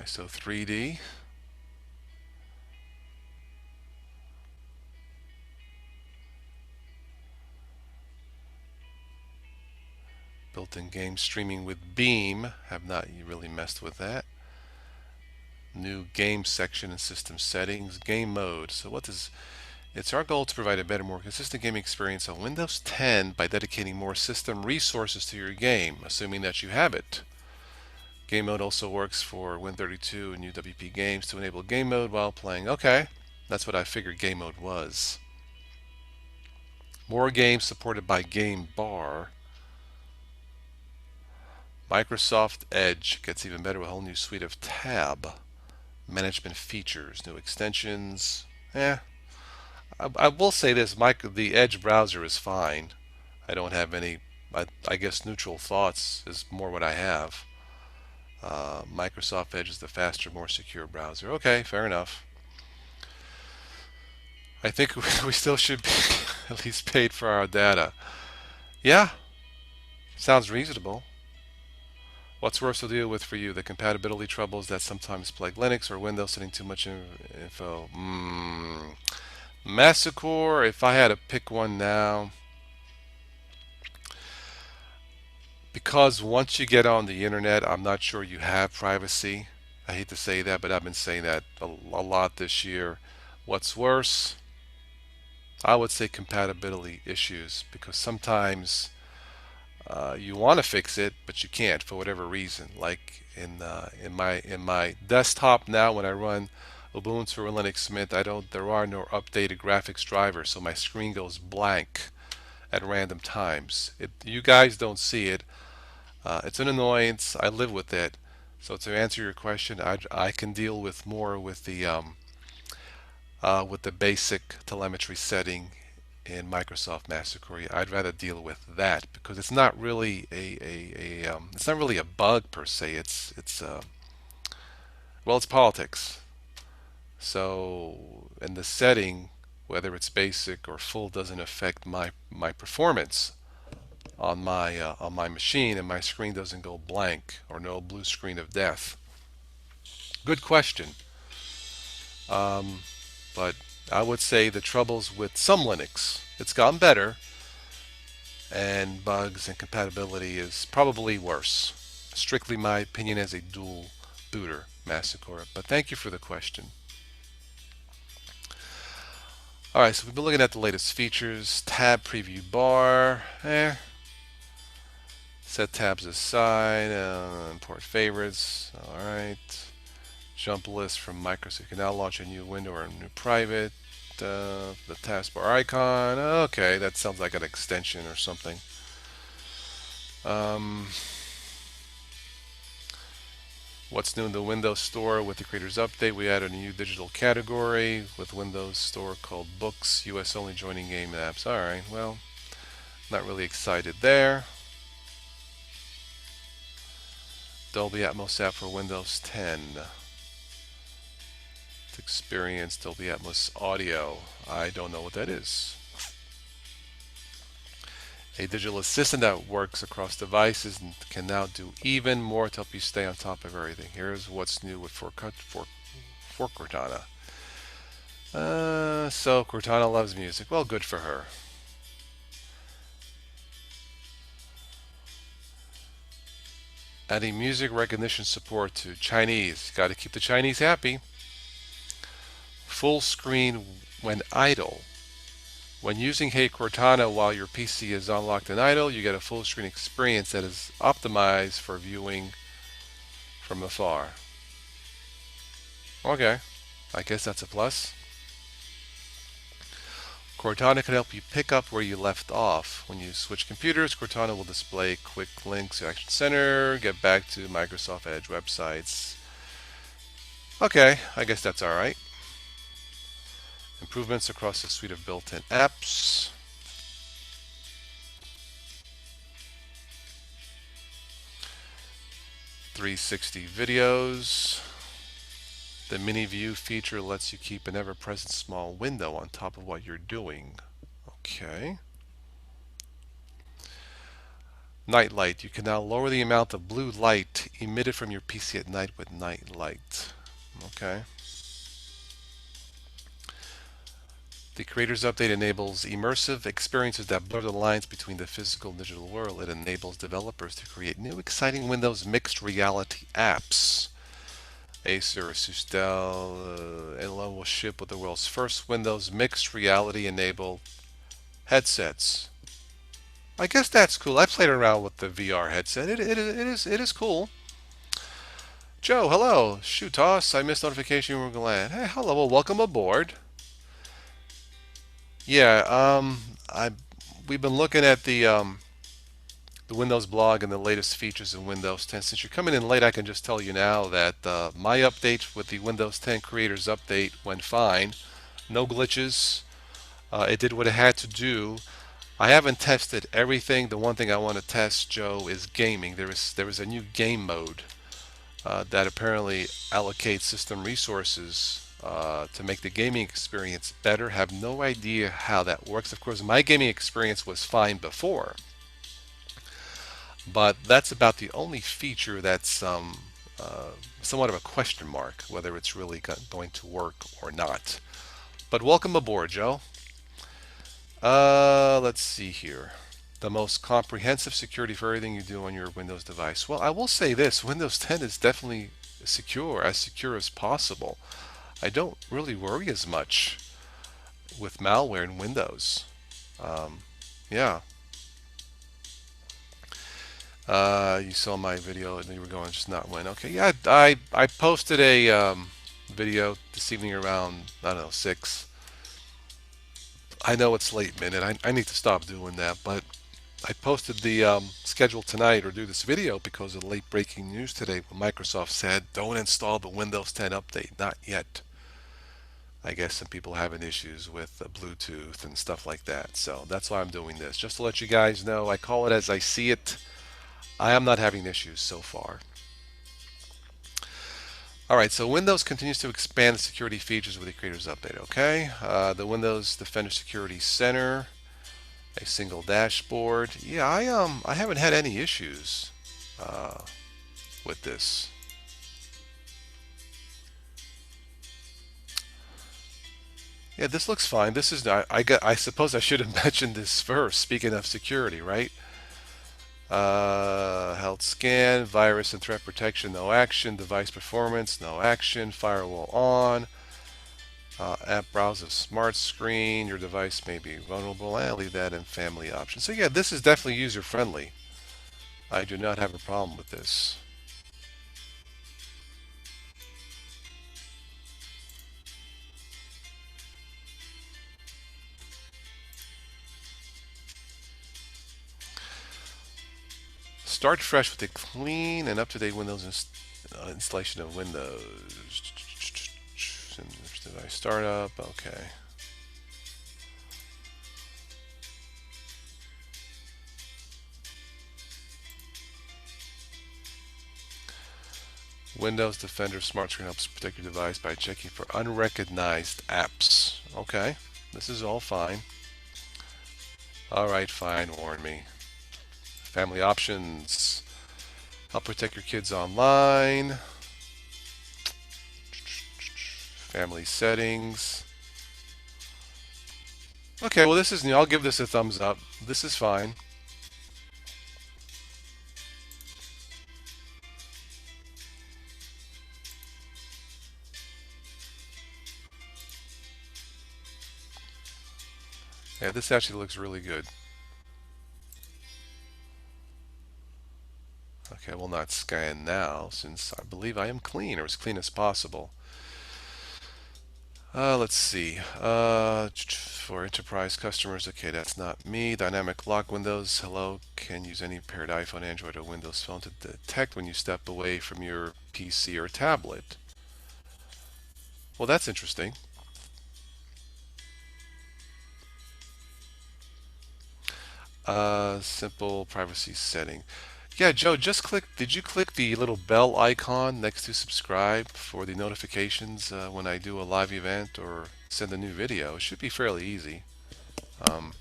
A: so 3D. Built-in game streaming with Beam. Have not really messed with that. New game section and system settings. Game mode. So what does... It's our goal to provide a better, more consistent gaming experience on Windows 10 by dedicating more system resources to your game, assuming that you have it. Game mode also works for Win32 and UWP games to enable game mode while playing. Okay, that's what I figured game mode was. More games supported by Game Bar. Microsoft Edge gets even better with a whole new suite of tab management features, new extensions. I will say this, the Edge browser is fine. I don't have any, I guess neutral thoughts is more what I have. Microsoft Edge is the faster, more secure browser. Okay, fair enough. I think we still should be at least paid for our data. Yeah, sounds reasonable. What's worse to deal with for you? The compatibility troubles that sometimes plague Linux or Windows sending too much info? Massacre, if I had to pick one now, because once you get on the internet, I'm not sure you have privacy. I hate to say that, but I've been saying that a lot this year. What's worse? I would say compatibility issues, because sometimes you want to fix it, but you can't for whatever reason. Like in my desktop now, when I run Ubuntu or Linux Mint, there are no updated graphics drivers, so my screen goes blank at random times. You guys don't see it. It's an annoyance. I live with it. So to answer your question, I can deal with more with the basic telemetry setting in Microsoft Massacre. I'd rather deal with that because it's not really it's not really a bug per se. Well, it's politics. So, and the setting, whether it's basic or full, doesn't affect my performance on my machine, and my screen doesn't go blank or no blue screen of death. Good question. Um, but I would say the troubles with some Linux, it's gotten better, and bugs and compatibility is probably worse. Strictly my opinion as a dual booter Massacre. But thank you for the question. Alright, so we've been looking at the latest features. Tab preview bar. Set tabs aside. Import favorites. Alright. Jump list from Microsoft. You can now launch a new window or a new private. The taskbar icon. Okay, that sounds like an extension or something. What's new in the Windows Store with the Creators Update? We added a new digital category with Windows Store called Books. US only joining game apps. Alright, well, not really excited there. Dolby Atmos app for Windows 10. To experience Dolby Atmos audio. I don't know what that is. A digital assistant that works across devices and can now do even more to help you stay on top of everything. Here's what's new with for Cortana. So Cortana loves music. Well, good for her. Adding music recognition support to Chinese. Got to keep the Chinese happy. Full screen when idle. When using Hey Cortana while your PC is unlocked and idle, you get a full screen experience that is optimized for viewing from afar. Okay, I guess that's a plus. Cortana can help you pick up where you left off. When you switch computers, Cortana will display quick links to Action Center, get back to Microsoft Edge websites. Okay, I guess that's alright. Improvements across the suite of built-in apps. .360 videos. The mini view feature lets you keep an ever-present small window on top of what you're doing. Okay. Night light. You can now lower the amount of blue light emitted from your PC at night with night light. Okay. The Creators Update enables immersive experiences that blur the lines between the physical and digital world. It enables developers to create new, exciting Windows mixed reality apps. Acer, Sustel, Elo will ship with the world's first Windows mixed reality enabled headsets. I guess that's cool. I played around with the VR headset. It is cool. Joe, hello. Shoot toss. I missed notification you were glad. Hey, hello. Well, welcome aboard. Yeah, I we've been looking at the Windows blog and the latest features in Windows 10. Since you're coming in late, I can just tell you now that my update with the Windows 10 Creators Update went fine. No glitches. It did what it had to do. I haven't tested everything. The one thing I want to test, Joe, is gaming. There is a new game mode that apparently allocates system resources to make the gaming experience better. Have no idea how that works. Of course, my gaming experience was fine before, but that's about the only feature that's somewhat of a question mark, whether it's really going to work or not. But welcome aboard, Joe. Let's see here. The most comprehensive security for everything you do on your Windows device. Well, I will say this, Windows 10 is definitely secure as possible. I don't really worry as much with malware in Windows. Um, yeah. You saw my video and you were going just not win. Okay, yeah, I posted a video this evening around, I don't know, 6. I know it's late minute. I need to stop doing that, but I posted the schedule tonight or do this video because of the late breaking news today when Microsoft said don't install the Windows 10 update. Not yet. I guess some people having issues with Bluetooth and stuff like that. So that's why I'm doing this. Just to let you guys know, I call it as I see it. I am not having issues so far. Alright, so Windows continues to expand the security features with the Creators Update, okay? The Windows Defender Security Center, a single dashboard. Yeah, I haven't had any issues with this. Yeah, this looks fine. This is I suppose I should have mentioned this first. Speaking of security, right? Health scan, virus and threat protection, no action. Device performance, no action. Firewall on. App browser, smart screen. Your device may be vulnerable. I'll leave that in family options. So yeah, this is definitely user friendly. I do not have a problem with this. Start fresh with a clean and up-to-date Windows installation of Windows. Device startup. Okay. Windows Defender Smart Screen helps protect your device by checking for unrecognized apps. Okay, this is all fine. Alright, fine, warn me. Family options. Help protect your kids online. Family settings. Okay, well this is new. I'll give this a thumbs up. This is fine. Yeah, this actually looks really good. Okay, I will not scan now since I believe I am clean, or as clean as possible. Let's see. For enterprise customers, okay, that's not me. Dynamic lock windows. Hello, can use any paired iPhone, Android, or Windows phone to detect when you step away from your PC or tablet. Well, that's interesting. Simple privacy setting. Yeah, Joe, just click. Did you click the little bell icon next to subscribe for the notifications when I do a live event or send a new video? It should be fairly easy. Um,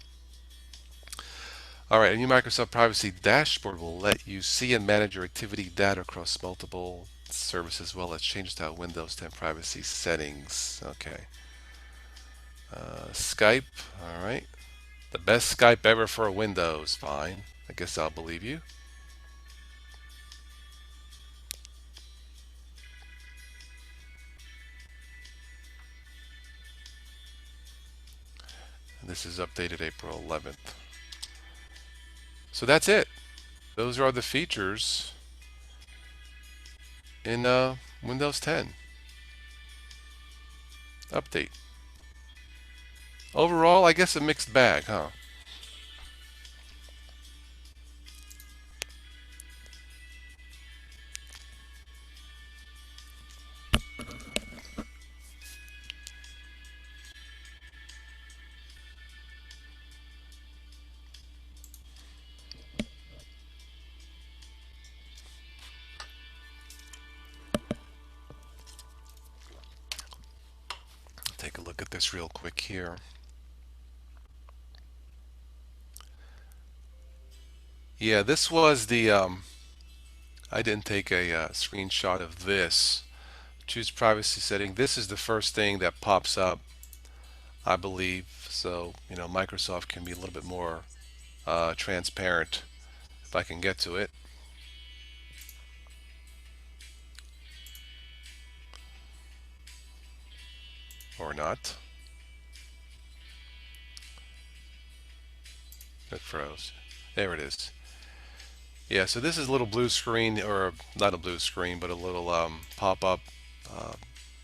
A: All right, a new Microsoft Privacy Dashboard will let you see and manage your activity data across multiple services, as well as changes to Windows 10 privacy settings. Okay. Skype. All right. The best Skype ever for Windows. Fine. I guess I'll believe you. This is updated April 11th. So that's it. Those are the features in Windows 10 update. Overall, I guess a mixed bag, huh? Take a look at this real quick here. Yeah, this was the I didn't take a screenshot of this. Choose privacy setting. This is the first thing that pops up, I believe. So, Microsoft can be a little bit more transparent if I can get to it or not. It froze. There it is. Yeah, so this is a little blue screen, or not a blue screen, but a little pop-up uh,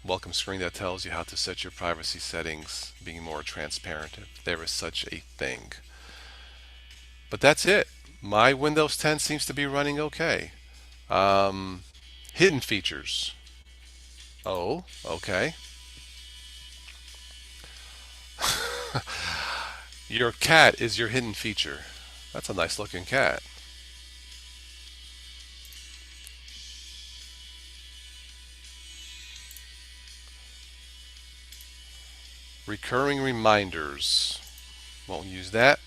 A: welcome screen that tells you how to set your privacy settings, being more transparent if there is such a thing. But that's it. My Windows 10 seems to be running okay. Um, Hidden features. Oh, okay. Your cat is your hidden feature. That's a nice looking cat. Recurring reminders. Won't use that.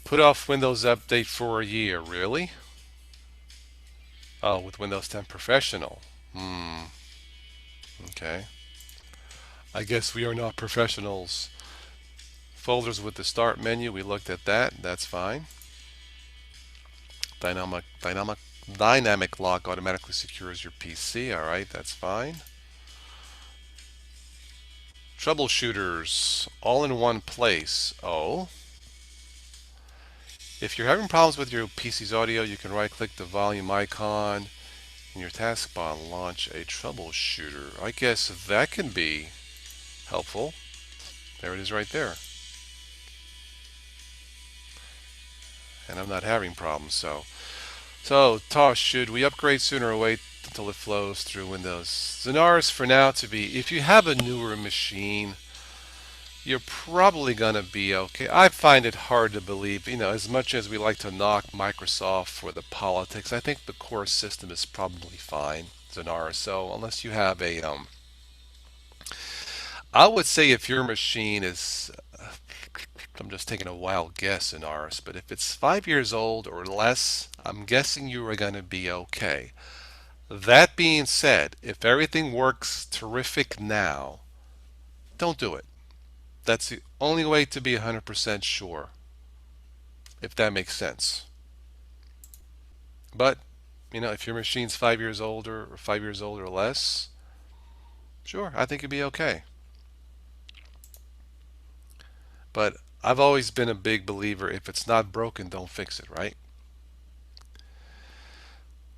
A: Put off Windows Update for a year. Really? Oh, with Windows 10 Professional. Hmm. Okay. I guess we are not professionals. Folders with the Start menu. We looked at that. That's fine. Dynamic lock automatically secures your PC. All right, that's fine. Troubleshooters all in one place. Oh, if you're having problems with your PC's audio, you can right-click the volume icon in your taskbar and launch a troubleshooter. I guess that can be helpful. There it is right there. And I'm not having problems, so Tosh, should we upgrade sooner or wait until it flows through Windows? Zenaris for now to be, if you have a newer machine, you're probably going to be okay. I find it hard to believe, as much as we like to knock Microsoft for the politics, I think the core system is probably fine, Zenaris. So unless you have I would say if your machine is, I'm just taking a wild guess in ours, but if it's 5 years old or less, I'm guessing you are going to be okay. That being said, if everything works terrific now, don't do it. That's the only way to be 100% sure, if that makes sense. But, if your machine's 5 years older or 5 years old or less, sure, I think you'd be okay. But I've always been a big believer, if it's not broken, don't fix it, right?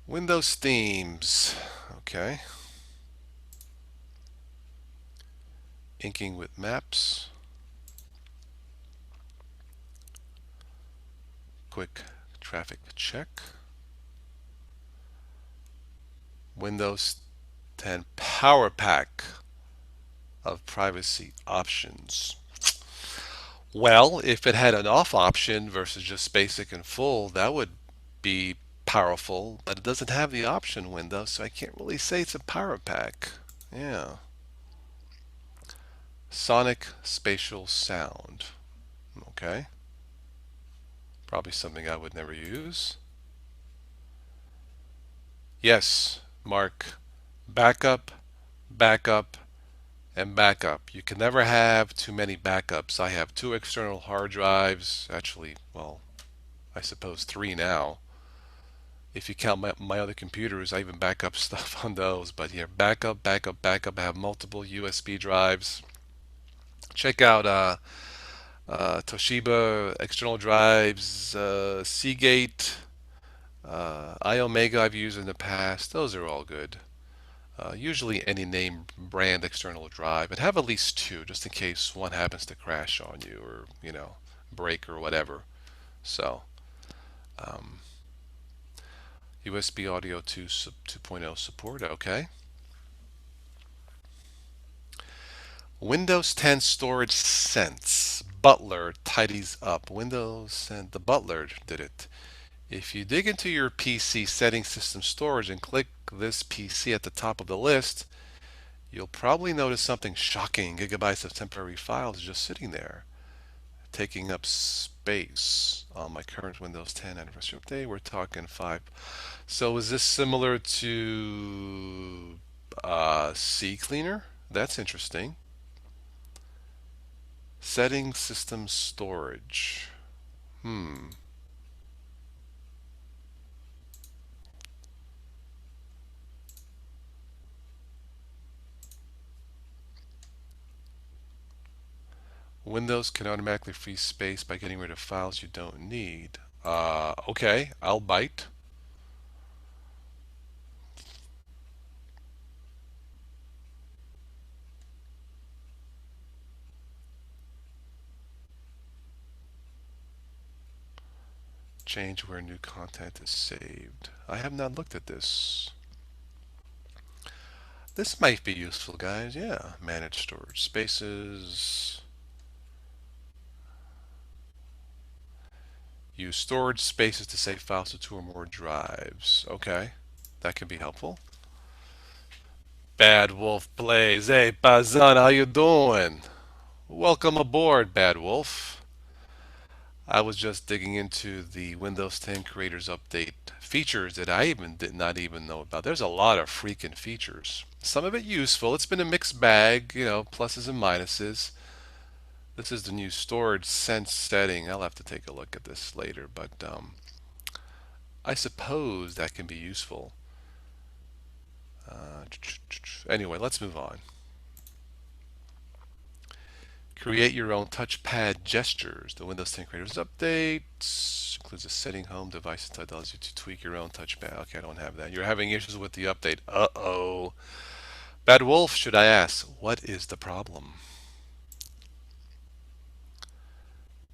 A: Windows themes. Okay. Inking with maps. Quick traffic check. Windows 10 Power Pack of privacy options. Well, if it had an off option versus just basic and full, that would be powerful, but it doesn't have the option window, so I can't really say it's a power pack. Yeah. Sonic spatial sound. Okay. Probably something I would never use. Yes, Mark. Backup, backup, and backup. You can never have too many backups. I have two external hard drives. Actually, well, I suppose three now. If you count my other computers, I even back up stuff on those. But yeah, backup, backup, backup. I have multiple USB drives. Check out Toshiba external drives, Seagate, iOmega I've used in the past. Those are all good. Usually any name brand external drive, but have at least two just in case one happens to crash on you or, break or whatever. So, um, USB audio 2.0 support, okay. Windows 10 storage sense. Butler tidies up. Windows and the Butler did it. If you dig into your PC settings system storage and click this PC at the top of the list, you'll probably notice something shocking. Gigabytes of temporary files just sitting there, taking up space. On my current Windows 10 anniversary update, we're talking 5. So is this similar to CCleaner? That's interesting. Setting system storage. Hmm. Windows can automatically free space by getting rid of files you don't need. Okay, I'll bite. Change where new content is saved. I have not looked at this. This might be useful, guys. Yeah, manage storage spaces. Use storage spaces to save files to two or more drives. Okay, that can be helpful. Bad Wolf Plays. Hey, Pazan, how you doing? Welcome aboard, Bad Wolf. I was just digging into the Windows 10 Creators Update features that I even did not even know about. There's a lot of freaking features. Some of it useful. It's been a mixed bag, pluses and minuses. This is the new storage sense setting. I'll have to take a look at this later, but I suppose that can be useful. Anyway, let's move on. Create your own touchpad gestures. The Windows 10 Creators Update includes a setting home device that allows you to tweak your own touchpad. Okay, I don't have that. You're having issues with the update. Uh-oh. Bad Wolf, should I ask, what is the problem?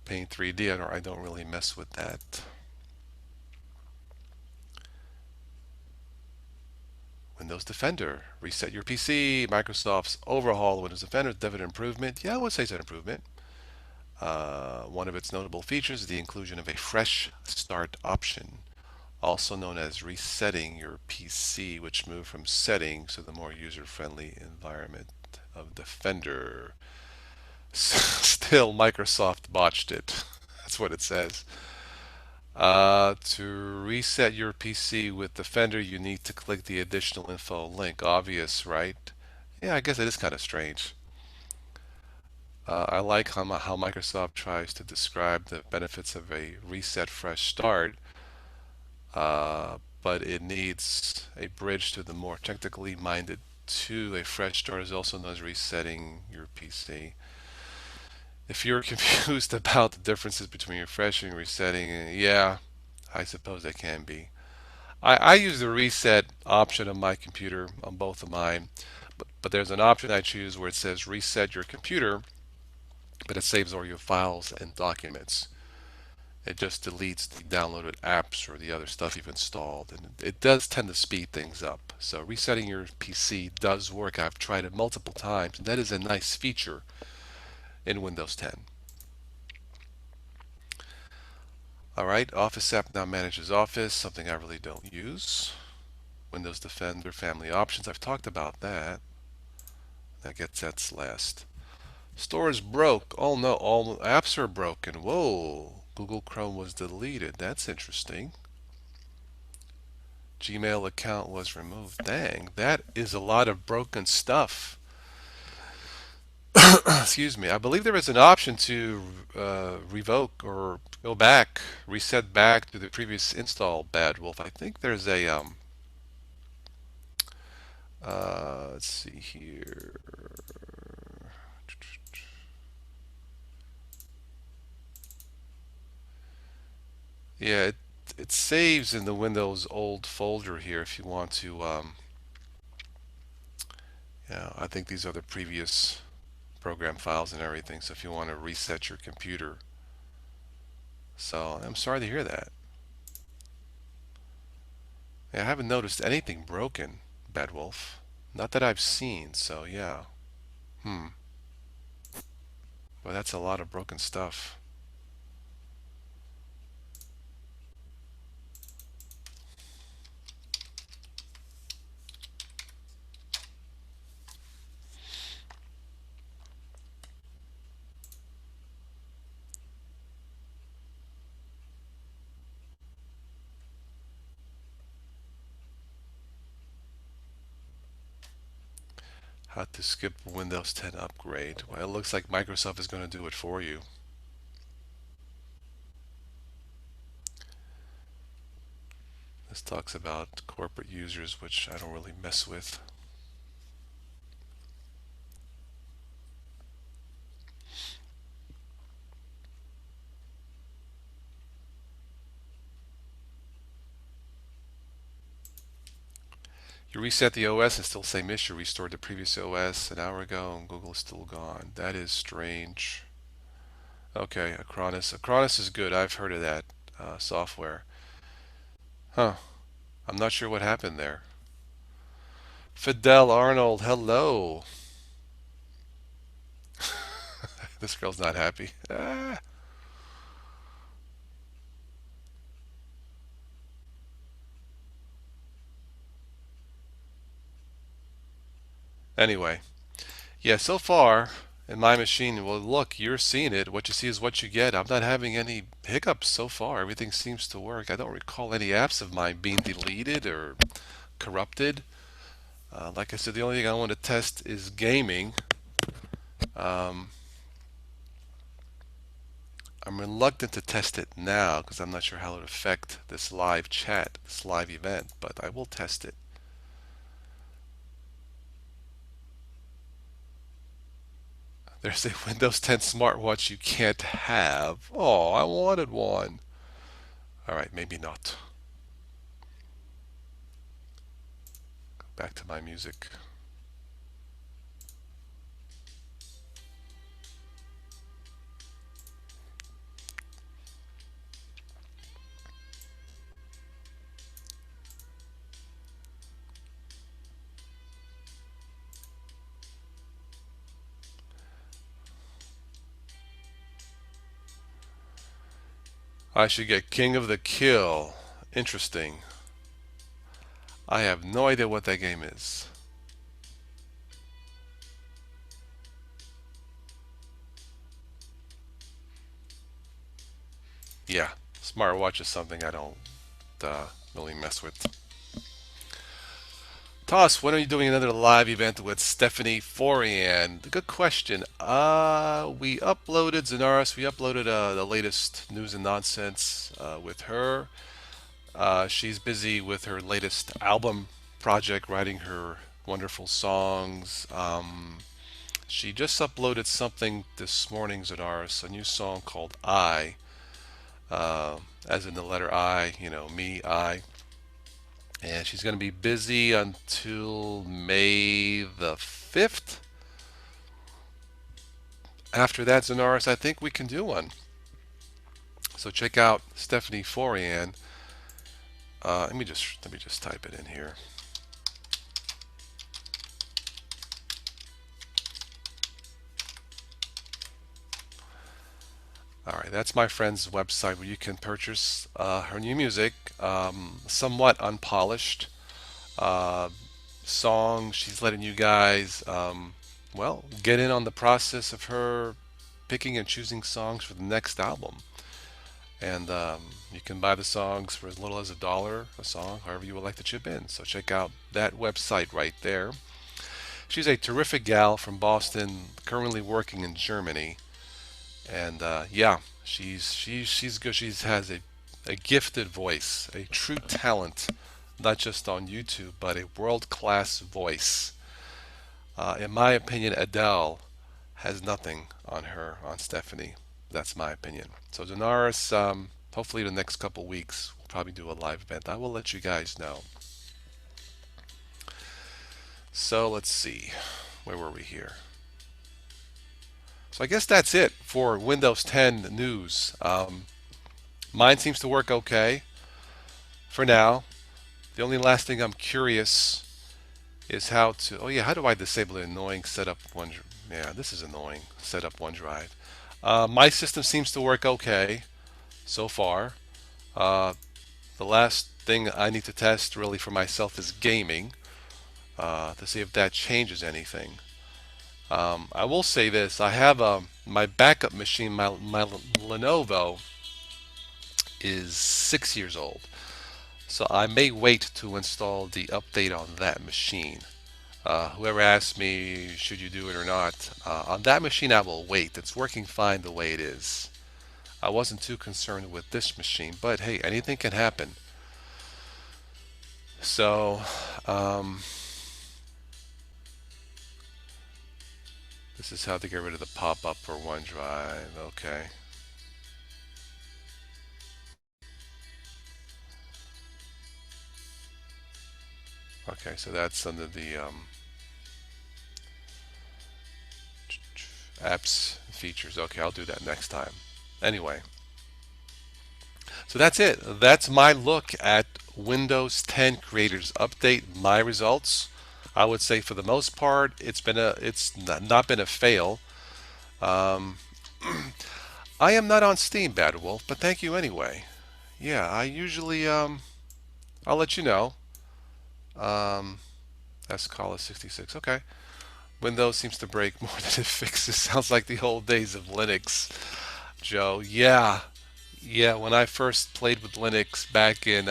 A: Paint 3D, I don't really mess with that. Windows Defender, reset your PC. Microsoft's overhaul Windows Defender, definite improvement. Yeah, I would say it's an improvement. One of its notable features is the inclusion of a fresh start option, also known as resetting your PC, which moved from settings to the more user-friendly environment of Defender. Still, Microsoft botched it. That's what it says. To reset your PC with Defender, you need to click the additional info link. Obvious, right? Yeah, I guess it is kind of strange. I like how Microsoft tries to describe the benefits of a reset fresh start, but it needs a bridge to the more technically minded to a fresh start is also known as resetting your PC. If you're confused about the differences between refreshing and resetting, yeah, I suppose they can be. I use the reset option on my computer on both of mine, but there's an option I choose where it says reset your computer, but it saves all your files and documents. It just deletes the downloaded apps or the other stuff you've installed, and it does tend to speed things up. So resetting your PC does work. I've tried it multiple times, and that is a nice feature in Windows 10. All right, Office app now manages Office, something I really don't use. Windows Defender family options, I've talked about that. That's last. Store is broke. Oh no, all apps are broken. Whoa. Google Chrome was deleted. That's interesting. Gmail account was removed. Dang, that is a lot of broken stuff. Excuse me. I believe there is an option to revoke or go back, reset back to the previous install, Bad Wolf. I think there's a let's see here. Yeah, it saves in the Windows old folder here if you want to. Yeah, I think these are the previous program files and everything. So if you want to reset your computer, so I'm sorry to hear that. Yeah, I haven't noticed anything broken, Bad Wolf. Not that I've seen. So yeah. Hmm. Well, that's a lot of broken stuff. How to skip Windows 10 upgrade. Well, it looks like Microsoft is going to do it for you. This talks about corporate users, which I don't really mess with. You reset the OS and still same issue. Restored the previous OS an hour ago and Google is still gone. That is strange. Okay, Acronis. Acronis is good. I've heard of that software. Huh. I'm not sure what happened there. Fidel Arnold, hello. This girl's not happy. Ah. Anyway, yeah, so far in my machine, well, look, you're seeing it. What you see is what you get. I'm not having any hiccups so far. Everything seems to work. I don't recall any apps of mine being deleted or corrupted. Like I said, the only thing I want to test is gaming. Um, I'm reluctant to test it now because I'm not sure how it would affect this live chat, this live event, but I will test it. There's a Windows 10 smartwatch you can't have. Oh, I wanted one. All right, maybe not. Back to my music. I should get King of the Kill. Interesting. I have no idea what that game is. Yeah, smartwatch is something I don't really mess with. Toss, when are you doing another live event with Stephanie Forian? Good question. We uploaded Zenaris. We uploaded the latest news and nonsense with her. She's busy with her latest album project, writing her wonderful songs. She just uploaded something this morning, Zenaris, a new song called I, uh, as in the letter I, me, I. And she's going to be busy until May the 5th. After that, Zenaris, I think we can do one. So check out Stephanie Forian. Let me just type it in here. All right, that's my friend's website where you can purchase her new music, somewhat unpolished uh, song. She's letting you guys, well, get in on the process of her picking and choosing songs for the next album. And you can buy the songs for as little as $1 a song, however you would like to chip in. So check out that website right there. She's a terrific gal from Boston, currently working in Germany. And yeah, she's good. She has a gifted voice, a true talent, not just on YouTube, but a world-class voice. In my opinion, Adele has nothing on her, on Stephanie. That's my opinion. So Daenerys, hopefully the next couple weeks, we'll probably do a live event. I will let you guys know. So let's see, where were we here? So I guess that's it for Windows 10 news. Mine seems to work okay for now. The only last thing I'm curious is how to, oh yeah, how do I disable the annoying setup OneDrive? Yeah, this is annoying, setup OneDrive. My system seems to work okay so far. Uh, the last thing I need to test really for myself is gaming to see if that changes anything. I will say this: I have my backup machine, my Lenovo, is 6 years old, so I may wait to install the update on that machine. Whoever asked me, should you do it or not, on that machine I will wait. It's working fine the way it is. I wasn't too concerned with this machine, but hey, anything can happen. So, um, this is how to get rid of the pop-up for OneDrive. Okay. Okay, so that's under the apps features. Okay, I'll do that next time. Anyway, so that's it. That's my look at Windows 10 Creators Update. My results. I would say for the most part, it's not been a fail. Um, I am not on Steam, Bad Wolf, but thank you anyway. Yeah, I usually I'll let you know. Um, Scala 66. Okay. Windows seems to break more than it fixes. Sounds like the old days of Linux, Joe. Yeah, yeah. When I first played with Linux back in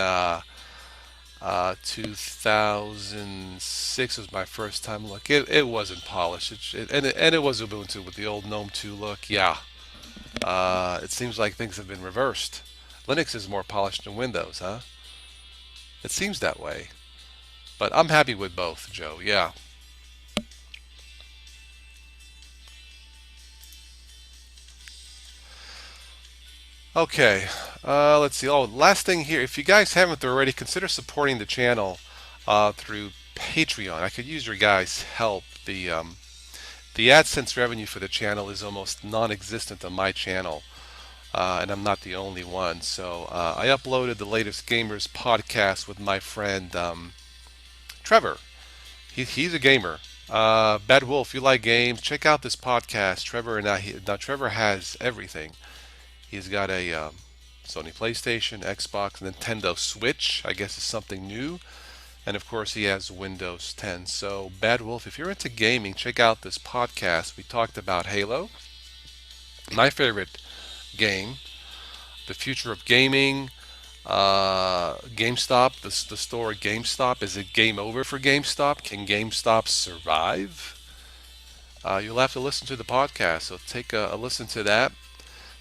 A: 2006 was my first time. Look, it wasn't polished, and it was Ubuntu with the old GNOME 2 look. Yeah, it seems like things have been reversed. Linux is more polished than Windows, huh? It seems that way. But I'm happy with both, Joe. Yeah. Okay. Let's see. Oh, last thing here. If you guys haven't already, consider supporting the channel through Patreon. I could use your guys' help. The AdSense revenue for the channel is almost non-existent on my channel, and I'm not the only one. So I uploaded the latest Gamers podcast with my friend Trevor. He's a gamer. Bad Wolf, you like games? Check out this podcast. Now Trevor has everything. He's got a Sony PlayStation, Xbox, Nintendo Switch. I guess is something new. And of course, he has Windows 10. So, Bad Wolf, if you're into gaming, check out this podcast. We talked about Halo, my favorite game, the future of gaming, GameStop, the store GameStop. Is it game over for GameStop? Can GameStop survive? You'll have to listen to the podcast. So, take a listen to that.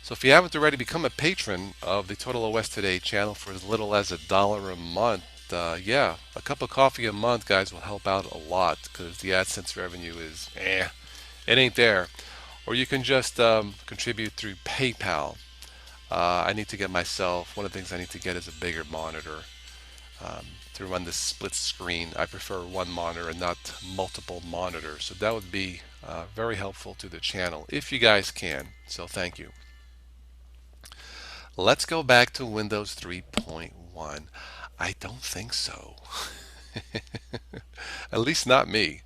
A: So if you haven't already become a patron of the Total OS Today channel for as little as $1 a month, yeah, a cup of coffee a month, guys, will help out a lot because the AdSense revenue is, it ain't there. Or you can just contribute through PayPal. I need to get myself, one of the things I need to get is a bigger monitor to run this split screen. I prefer one monitor and not multiple monitors. So that would be very helpful to the channel if you guys can. So thank you. Let's go back to Windows 3.1. I don't think so. At least not me.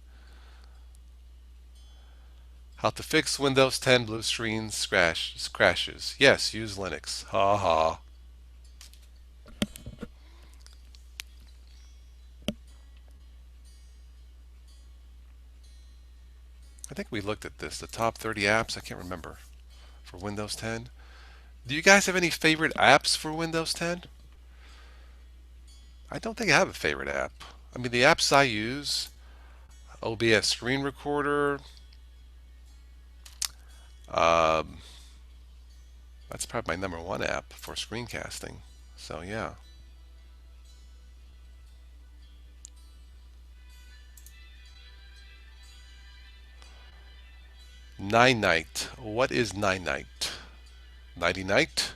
A: How to fix Windows 10 blue screen crashes. Yes, use Linux. Ha ha. I think we looked at this. The top 30 apps. I can't remember for Windows 10. Do you guys have any favorite apps for Windows 10? I don't think I have a favorite app. I mean, the apps I use, OBS Screen Recorder, um, that's probably my number one app for screencasting. So yeah. Nine Night. What is Nine Night? Nighty Night?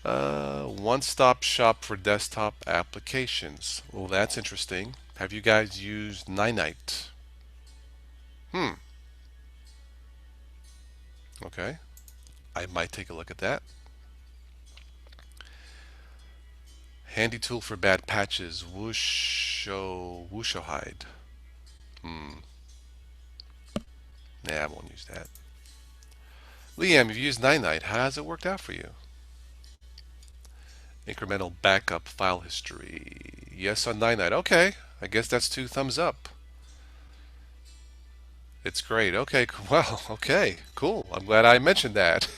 A: One-stop shop for desktop applications. Well, that's interesting. Have you guys used Nine Night? Hmm. Okay. I might take a look at that. Handy tool for bad patches. Whoosho hide. Hmm. Nah, I won't use that. Liam, you've used Nine Night. How has it worked out for you? Incremental backup file history. Yes on Nine Night. Okay. I guess that's two thumbs up. It's great. Okay. Well, okay. Cool. I'm glad I mentioned that.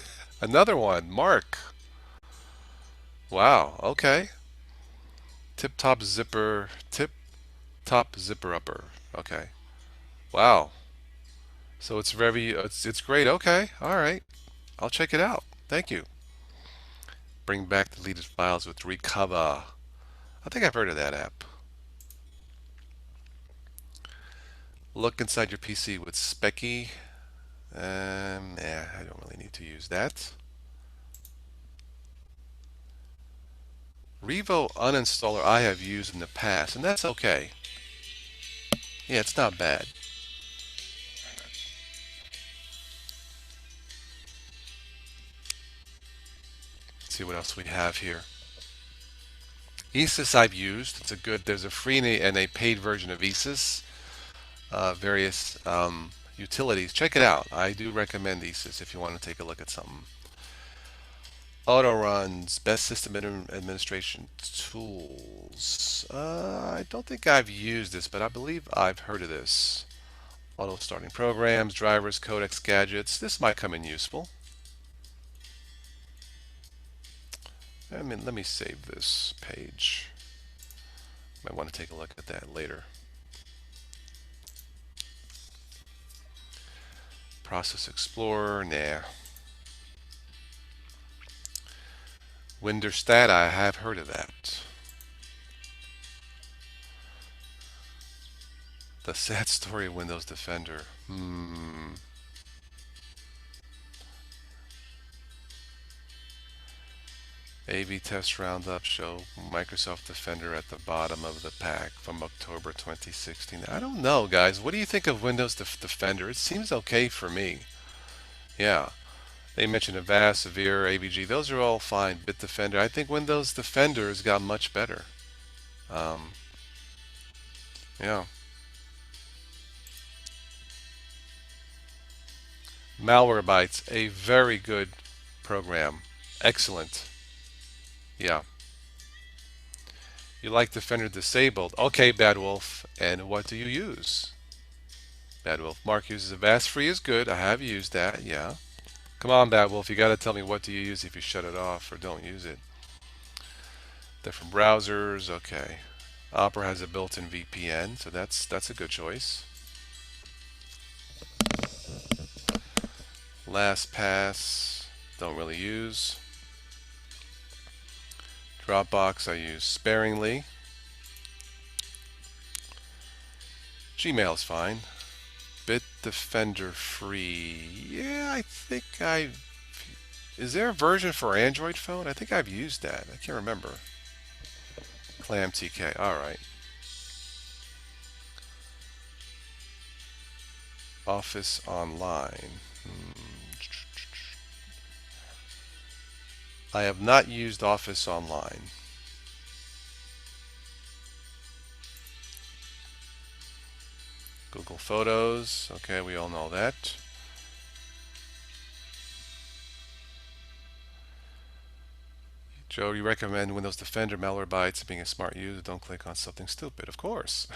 A: Another one. Mark. Wow. Okay. Tip top zipper. Tip top zipper upper. Okay. Wow. So it's it's great. Okay. All right. I'll check it out. Thank you. Bring back deleted files with Recover. I think I've heard of that app. Look inside your PC with Specky. I don't really need to use that. Revo uninstaller I have used in the past, and that's okay. Yeah, it's not bad. Let's see what else we have here. ESIS I've used. There's a free and a paid version of ESIS. Various utilities. Check it out. I do recommend ESIS if you want to take a look at something. Auto runs, best system administration tools. I don't think I've used this, but I believe I've heard of this. Auto starting programs, drivers, codecs, gadgets. This might come in useful. Let me save this page. Might want to take a look at that later. Process Explorer, nah. Winterstat, I have heard of that. The sad story of Windows Defender. AV test roundup show Microsoft Defender at the bottom of the pack from October 2016. I don't know, guys. What do you think of Windows Defender? It seems okay for me. Yeah. They mentioned Avast, Severe, AVG. Those are all fine. Bitdefender. I think Windows Defender has got much better. Um, yeah. Malwarebytes, a very good program. Excellent. Yeah. You like Defender disabled. Okay, Bad Wolf. And what do you use? Bad Wolf. Mark uses Avast Free is good. I have used that. Yeah. Come on, Bad Wolf. You got to tell me what do you use if you shut it off or don't use it. Different browsers. Okay. Opera has a built-in VPN, so that's a good choice. LastPass, don't really use. Dropbox, I use sparingly. Gmail's fine. Bitdefender free. Yeah, I think is there a version for Android phone? I think I've used that. I can't remember. ClamTK. All right. Office Online. I have not used Office Online. Google Photos. Okay, we all know that. Joe, you recommend Windows Defender, Malwarebytes, being a smart user, don't click on something stupid. Of course.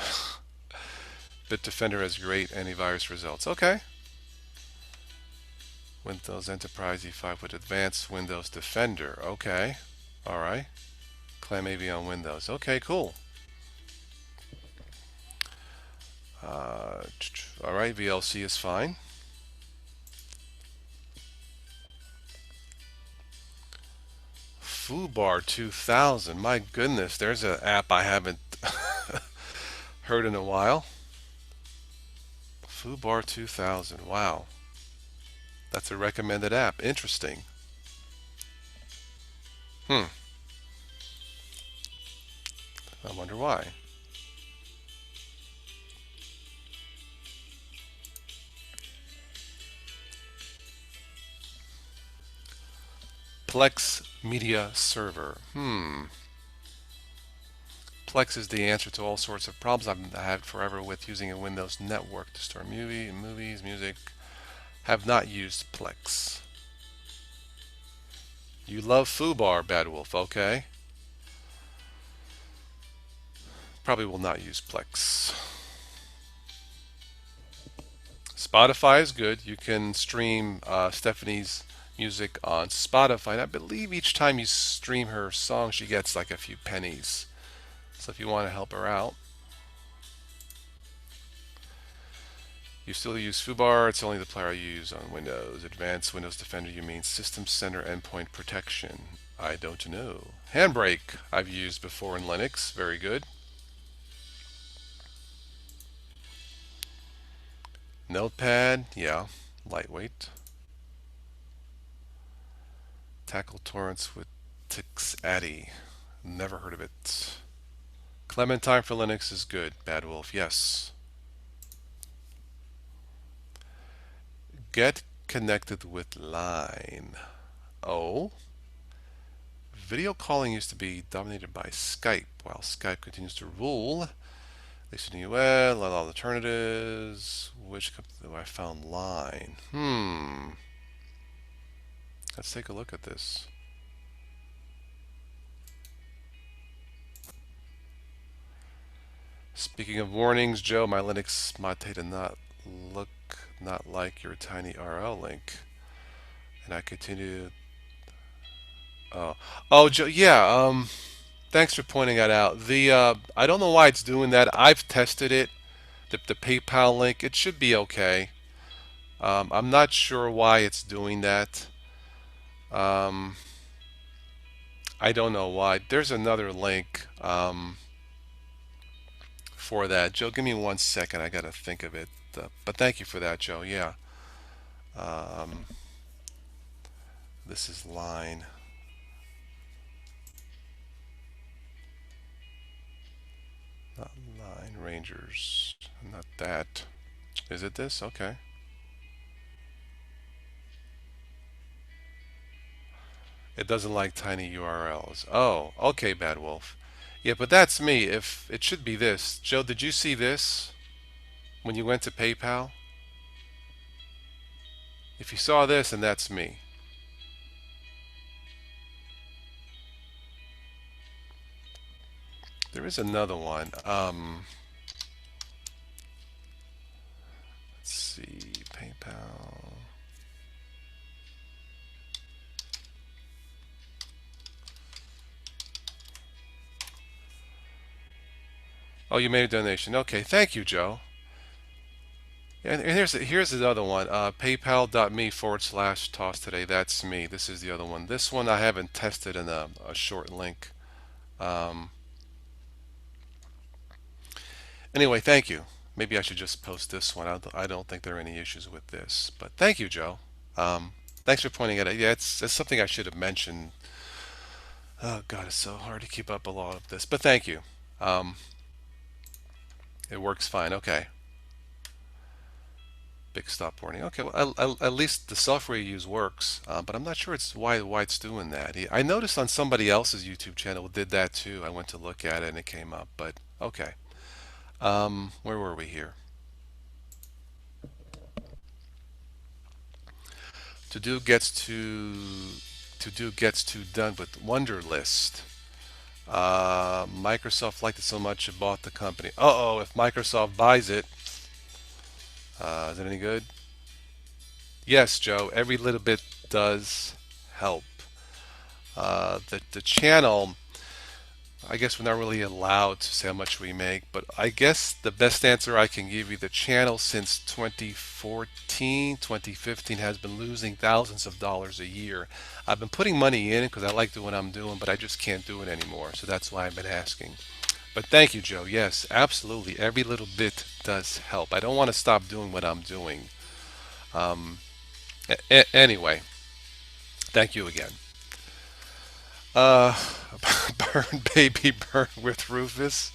A: Bitdefender has great antivirus results. Okay. Windows Enterprise E5 with Advanced Windows Defender. Okay. All right. Claim AV on Windows. Okay, cool. All right, VLC is fine. Foobar 2000. My goodness, there's an app I haven't heard in a while. Foobar 2000. Wow. That's a recommended app. Interesting. Hmm. I wonder why. Plex Media Server. Plex is the answer to all sorts of problems I've had forever with using a Windows network to store movies, music. Have not used Plex. You love Foobar, Bad Wolf. Okay. Probably will not use Plex. Spotify is good. You can stream Stephanie's music on Spotify. And I believe each time you stream her song, she gets like a few pennies. So if you want to help her out, you still use Foobar. It's only the player I use on Windows. Advanced Windows Defender, you mean System Center Endpoint Protection? I don't know. Handbrake I've used before in Linux. Very good. Notepad, yeah, lightweight. Tackle torrents with TixAddy. Never heard of it. Clementine for Linux is good. Bad Wolf, yes. Get connected with Line. Oh, video calling used to be dominated by Skype, while Skype continues to rule. At least in the US, a lot of alternatives. Which have I found Line? Let's take a look at this. Speaking of warnings, Joe, my Linux mod did not look not like your tiny RL link. And I continue. Oh, Joe, yeah. Thanks for pointing that out. I don't know why it's doing that. I've tested it. The PayPal link, it should be okay. I'm not sure why it's doing that. Um, I don't know why. There's another link for that. Joe, give me 1 second. I got to think of it. But thank you for that, Joe. Yeah. Um, this is Line. Not Line Rangers. Not that. Is it this? Okay. It doesn't like tiny URLs. Oh, okay, Bad Wolf. Yeah, but that's me. If it should be this. Joe, did you see this when you went to PayPal? If you saw this, and that's me. There is another one. Let's see. PayPal. Oh, you made a donation. Okay, thank you, Joe. And here's another one. PayPal.me/toss today. That's me. This is the other one. This one I haven't tested in a short link. Um, anyway, thank you. Maybe I should just post this one. I don't think there are any issues with this. But thank you, Joe. Thanks for pointing it out. Yeah, it's something I should have mentioned. Oh God, it's so hard to keep up a lot of this. But thank you. Um, it works fine. Okay. Big stop warning. Okay, well, at least the software you use works, but I'm not sure it's why it's doing that. I noticed on somebody else's YouTube channel did that too. I went to look at it and it came up, but okay. Where were we here? To do gets to to do gets too done with Wunderlist. Microsoft liked it so much it bought the company. Uh-oh, if Microsoft buys it, is it any good? Yes, Joe, every little bit does help. The channel, I guess we're not really allowed to say how much we make, but I guess the best answer I can give you, the channel since 2014, 2015 has been losing thousands of dollars a year. I've been putting money in because I like doing what I'm doing, but I just can't do it anymore. So that's why I've been asking. But thank you, Joe. Yes, absolutely. Every little bit does help. I don't want to stop doing what I'm doing. Um, anyway, thank you again. Uh, burn, baby, burn with Rufus.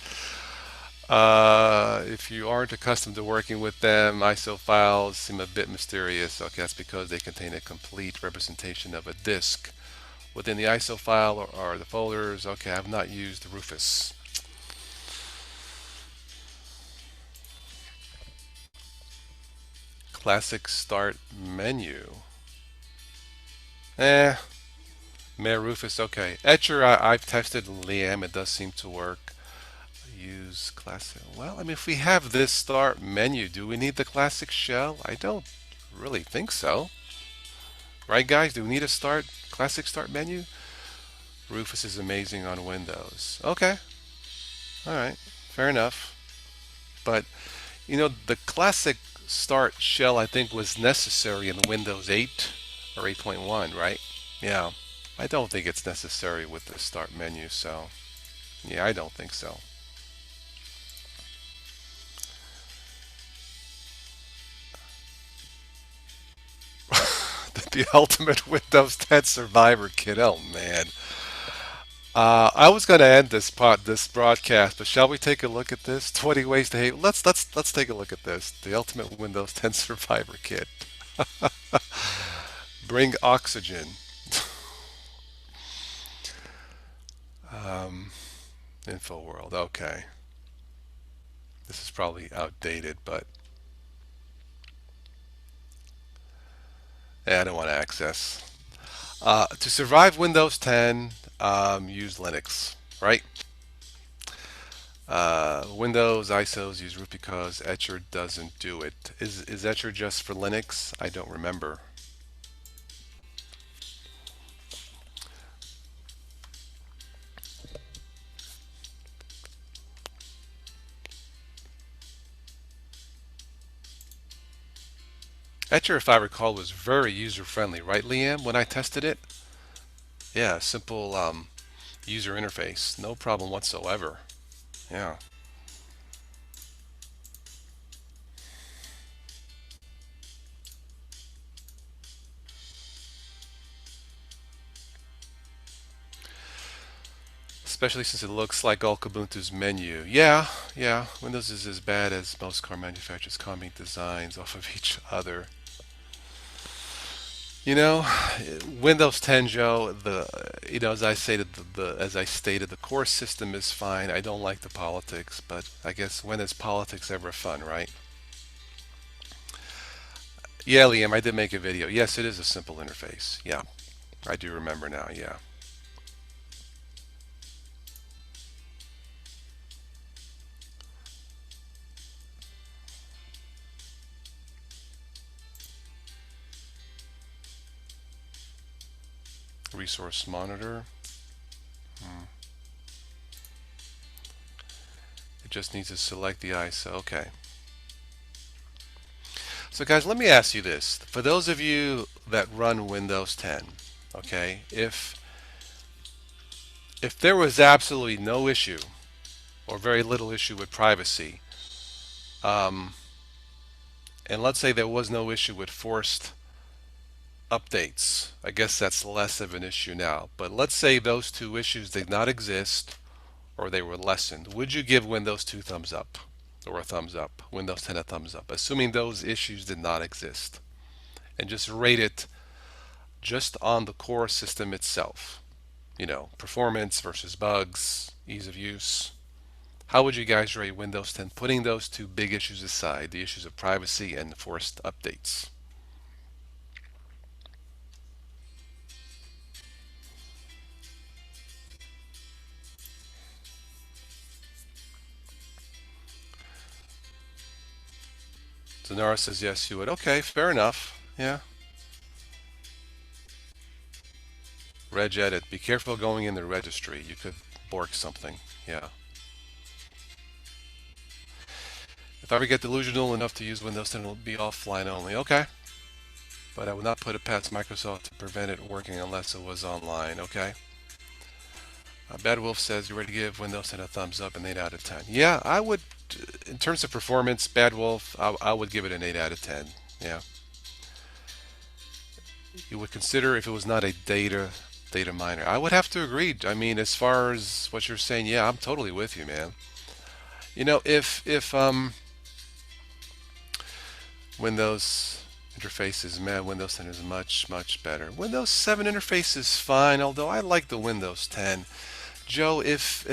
A: If you aren't accustomed to working with them, ISO files seem a bit mysterious. Okay, that's because they contain a complete representation of a disk. Within the ISO file are the folders. Okay, I have not used Rufus. Classic start menu. Eh, Mayor Rufus, okay. Etcher, I've tested Liam. It does seem to work. Use classic. Well, I mean, if we have this start menu, do we need the classic shell? I don't really think so. Right, guys? Do we need a classic start menu? Rufus is amazing on Windows. Okay, all right, fair enough. But the classic start shell I think was necessary in Windows 8 or 8.1, right? Yeah, I don't think it's necessary with the start menu. So yeah, I don't think so. The ultimate Windows 10 survivor kit. Oh man. I was going to end this broadcast, but shall we take a look at this? 20 ways to hate. Let's take a look at this. The ultimate Windows 10 survivor kit. Bring oxygen. Um, Info world. Okay, this is probably outdated, but I don't want to access. To survive Windows 10, use Linux, right? Windows ISOs use root because Etcher doesn't do it. Is Etcher just for Linux? I don't remember. Etcher, if I recall, was very user friendly, right, Liam? When I tested it, yeah, simple user interface, no problem whatsoever. Yeah. Especially since it looks like all Kubuntu's menu. Yeah, yeah. Windows is as bad as most car manufacturers copying designs off of each other. You know, Windows 10, Joe. As I stated, the core system is fine. I don't like the politics, but I guess when is politics ever fun, right? Yeah, Liam, I did make a video. Yes, it is a simple interface. Yeah, I do remember now. Yeah. Resource monitor. Hmm. It just needs to select the ISO. Okay. So guys, let me ask you this. For those of you that run Windows 10, okay, if there was absolutely no issue or very little issue with privacy, um, and let's say there was no issue with forced updates, I guess that's less of an issue now. But let's say those two issues did not exist or they were lessened. Would you give Windows 2 thumbs up or a thumbs up? Windows 10 a thumbs up, assuming those issues did not exist, and just rate it just on the core system itself. Performance versus bugs, ease of use. How would you guys rate Windows 10, putting those two big issues aside, the issues of privacy and forced updates? Sonara says yes, you would. Okay, fair enough. Yeah. Reg edit. Be careful going in the registry. You could bork something. Yeah. If I ever get delusional enough to use Windows 10, it'll be offline only. Okay. But I would not put it past Microsoft to prevent it working unless it was online. Okay. Bad Wolf says you ready to give Windows 10 a thumbs up, an 8 out of 10. Yeah, I would. In terms of performance, Bad Wolf, I would give it an 8 out of 10. Yeah. You would consider if it was not a data miner. I would have to agree. I mean, as far as what you're saying, yeah, I'm totally with you, man. You know, if Windows interfaces, man, Windows 10 is much better. Windows 7 interface is fine, although I like the Windows 10. Joe, if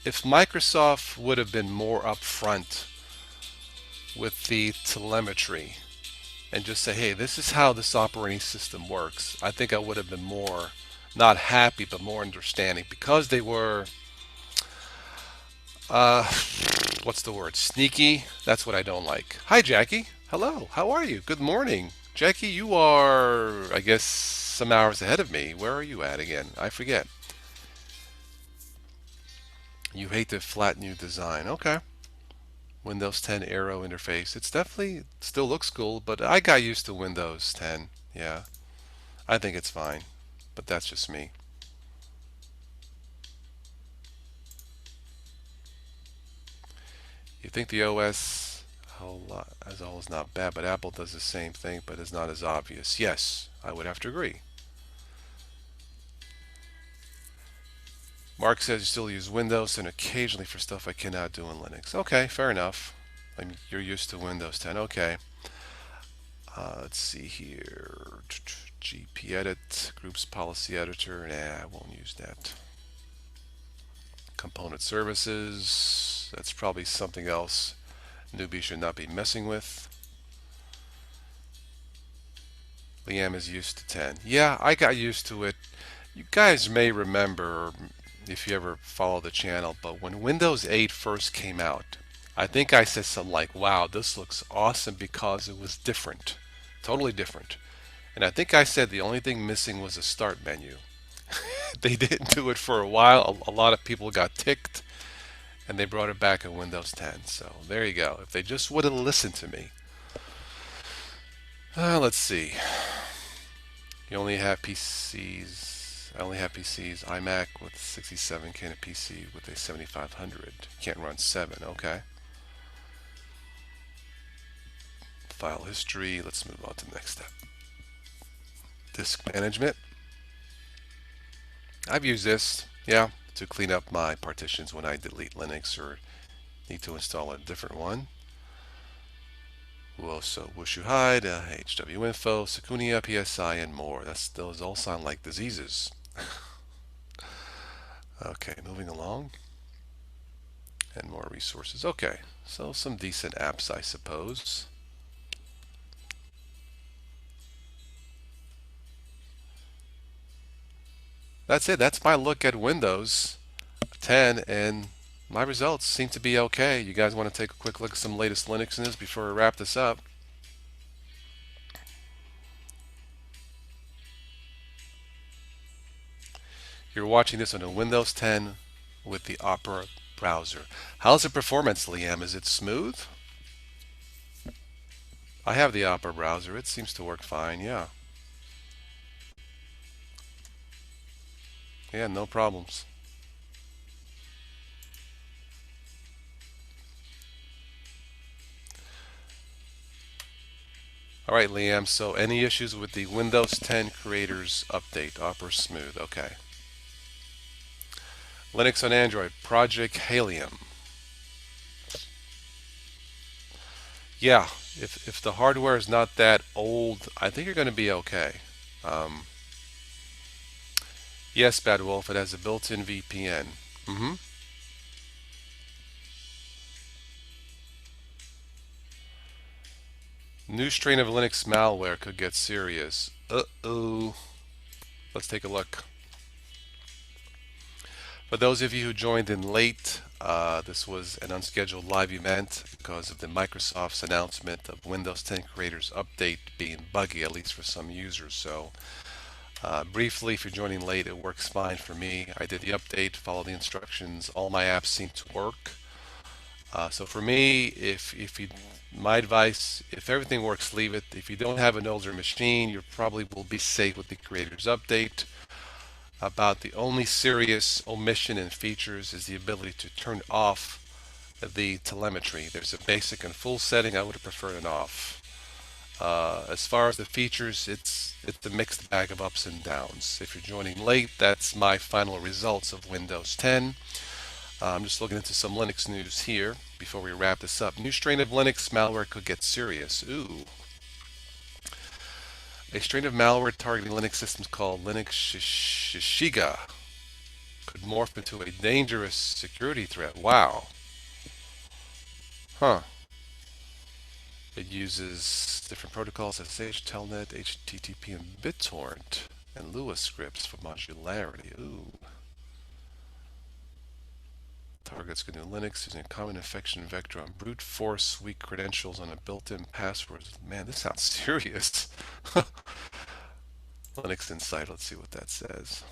A: Microsoft would have been more upfront with the telemetry and just say, hey, this is how this operating system works, I think I would have been more, not happy, but more understanding because they were, uh, what's the word? Sneaky. That's what I don't like. Hi, Jackie. Hello. How are you? Good morning. Jackie, you are, I guess, some hours ahead of me. Where are you at again? I forget. You hate the flat new design. Okay. Windows 10 Aero interface. It's definitely still looks cool, but I got used to Windows 10. Yeah, I think it's fine, but that's just me. You think the OS whole lot as a whole is not bad, but Apple does the same thing, but it's not as obvious. Yes, I would have to agree. Mark says you still use Windows and occasionally for stuff I cannot do in Linux. Okay, fair enough. I mean, you're used to Windows 10. Okay. Let's see here. GP edit, groups policy editor. Nah, I won't use that. Component services. That's probably something else newbie should not be messing with. Liam is used to 10. Yeah, I got used to it. You guys may remember if you ever follow the channel, but when Windows 8 first came out, I think I said something like, wow, this looks awesome because it was different. Totally different. And I think I said the only thing missing was a start menu. They didn't do it for a while. A lot of people got ticked and they brought it back in Windows 10. So there you go. If they just would have listened to me. Let's see. You only have PCs. I only have PCs. iMac with 67K and a PC with a 7500. Can't run 7. Okay. File history. Let's move on to the next step. Disk management. I've used this, yeah, to clean up my partitions when I delete Linux or need to install a different one. Also, Wushu Hide, HW Info, Secunia, PSI, and more. Those all sound like diseases. Okay, moving along. And more resources. Okay, so some decent apps, I suppose. That's it. That's my look at Windows 10, and my results seem to be okay. You guys want to take a quick look at some latest Linux news before we wrap this up? You're watching this on a Windows 10 with the Opera browser. How's the performance, Liam? Is it smooth? I have the Opera browser. It seems to work fine, yeah. Yeah, no problems. All right, Liam, so any issues with the Windows 10 Creators Update? Opera smooth, okay. Linux on Android, Project Helium. Yeah, if the hardware is not that old, I think you're going to be okay. Um, yes, Bad Wolf, it has a built-in VPN. Mm-hmm. New strain of Linux malware could get serious. Uh-oh. Let's take a look. For those of you who joined in late, this was an unscheduled live event because of the Microsoft's announcement of Windows 10 Creators Update being buggy, at least for some users. So, briefly, if you're joining late, it works fine for me. I did the update, followed the instructions. All my apps seem to work. So for me, if you, my advice, if everything works, leave it. If you don't have an older machine, you probably will be safe with the Creators Update. About the only serious omission in features is the ability to turn off the telemetry. There's a basic and full setting. I would have preferred it off. As far as the features, it's a mixed bag of ups and downs. If you're joining late, that's my final results of Windows 10. I'm just looking into some Linux news here before we wrap this up. New strain of Linux malware could get serious. Ooh. A strain of malware targeting Linux systems called Linux Shishiga could morph into a dangerous security threat. Wow. Huh. It uses different protocols: SSH, Telnet, HTTP, and BitTorrent, and Lua scripts for modularity. Ooh. Targets GNU Linux using a common infection vector on brute force weak credentials on a built-in password. Man, this sounds serious. Linux Insight, let's see what that says.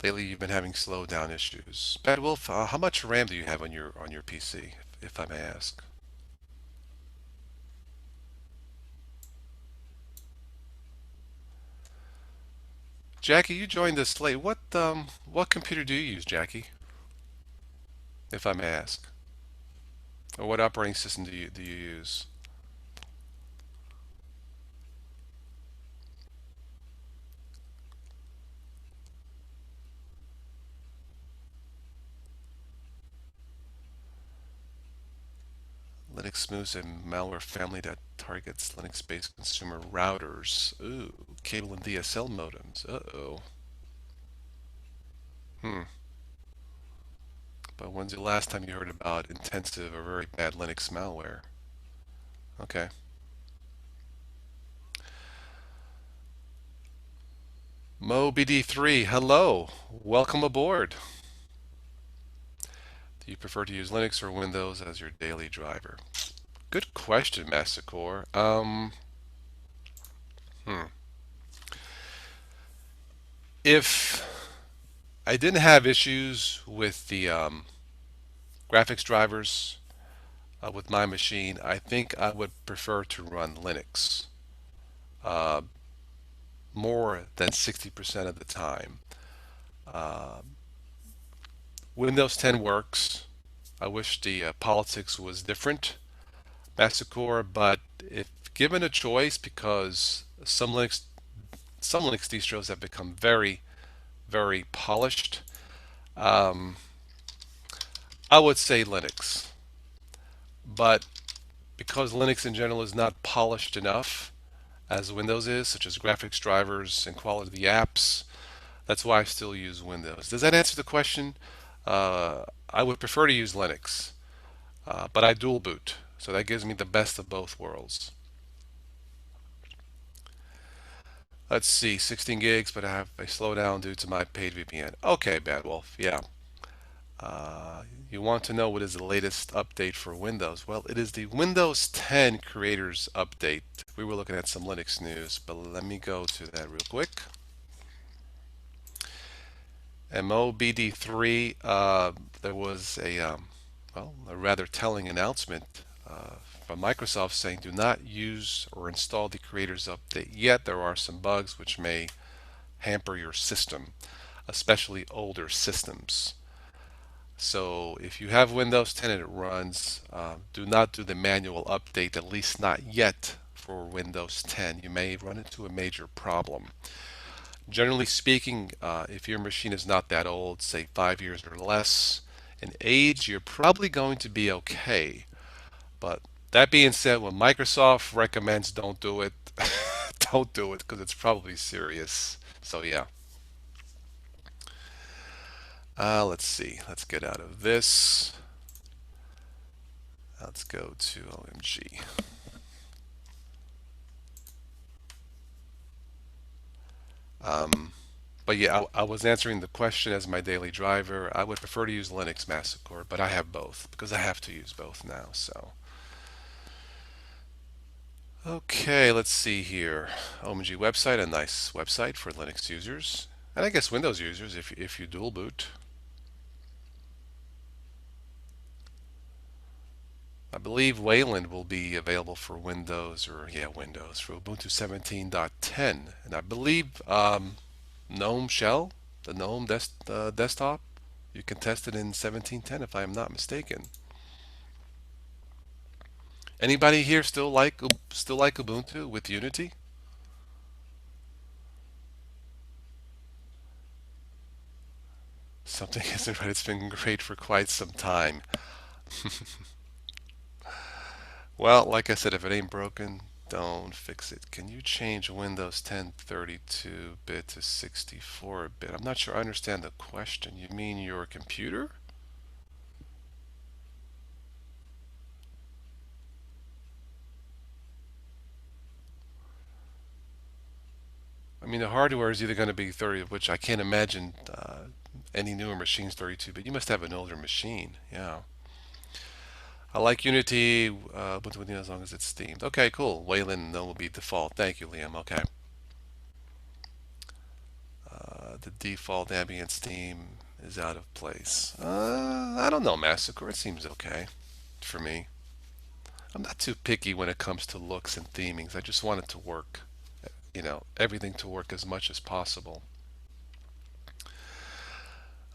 A: Lately, you've been having slowdown issues. Bad Wolf, how much RAM do you have on your PC, if I may ask? Jackie, you joined us late. What computer do you use, Jackie, if I may ask? Or what operating system do you use? Linux moves a malware family that targets Linux-based consumer routers. Ooh, cable and DSL modems. Uh-oh. Hmm. But when's the last time you heard about intensive or very bad Linux malware? Okay. MoBD3, hello. Welcome aboard. Do you prefer to use Linux or Windows as your daily driver? Good question, Massacor. Hmm. If I didn't have issues with the graphics drivers with my machine, I think I would prefer to run Linux uh, more than 60% of the time. Uh, Windows 10 works. I wish the politics was different, Massacre, but if given a choice, because some Linux distros have become very, very polished, um, I would say Linux. But because Linux in general is not polished enough as Windows is, such as graphics drivers and quality of the apps, that's why I still use Windows. Does that answer the question? I would prefer to use Linux, but I dual boot, so that gives me the best of both worlds. Let's see, 16 gigs, but I have a slowdown due to my paid VPN. Okay, Bad Wolf, yeah. Uh, you want to know what is the latest update for Windows? Well, it is the Windows 10 Creators Update. We were looking at some Linux news, but let me go to that real quick. MOBD3, there was a rather telling announcement from Microsoft saying do not use or install the Creators Update yet. There are some bugs which may hamper your system, especially older systems. So if you have Windows 10 and it runs, do not do the manual update, at least not yet for Windows 10. You may run into a major problem. Generally speaking, if your machine is not that old, say 5 years or less in age, you're probably going to be okay. But that being said, when Microsoft recommends don't do it, don't do it because it's probably serious. So yeah. Let's see. Let's get out of this. Let's go to OMG. Um, but yeah, I was answering the question as my daily driver. I would prefer to use Linux Massacre, but I have both because I have to use both now. So, okay, let's see here. OMG website, a nice website for Linux users, and I guess Windows users if you dual boot. I believe Wayland will be available for Windows or yeah Windows for Ubuntu 17.10, and I believe GNOME Shell, the GNOME desktop, you can test it in 17.10 if I am not mistaken. Anybody here still like Ubuntu with Unity? Something isn't right. It's been great for quite some time. Well, like I said, if it ain't broken, don't fix it. Can you change Windows 10 32-bit to 64-bit? I'm not sure I understand the question. You mean your computer? I mean, the hardware is either going to be 30, which I can't imagine any newer machines 32, but you must have an older machine. Yeah. I like Unity, but as long as it's themed. Okay, cool. Wayland will be default. Thank you, Liam. Okay. The default ambient theme is out of place. I don't know, Massacre. It seems okay for me. I'm not too picky when it comes to looks and themings. I just want it to work. Everything to work as much as possible.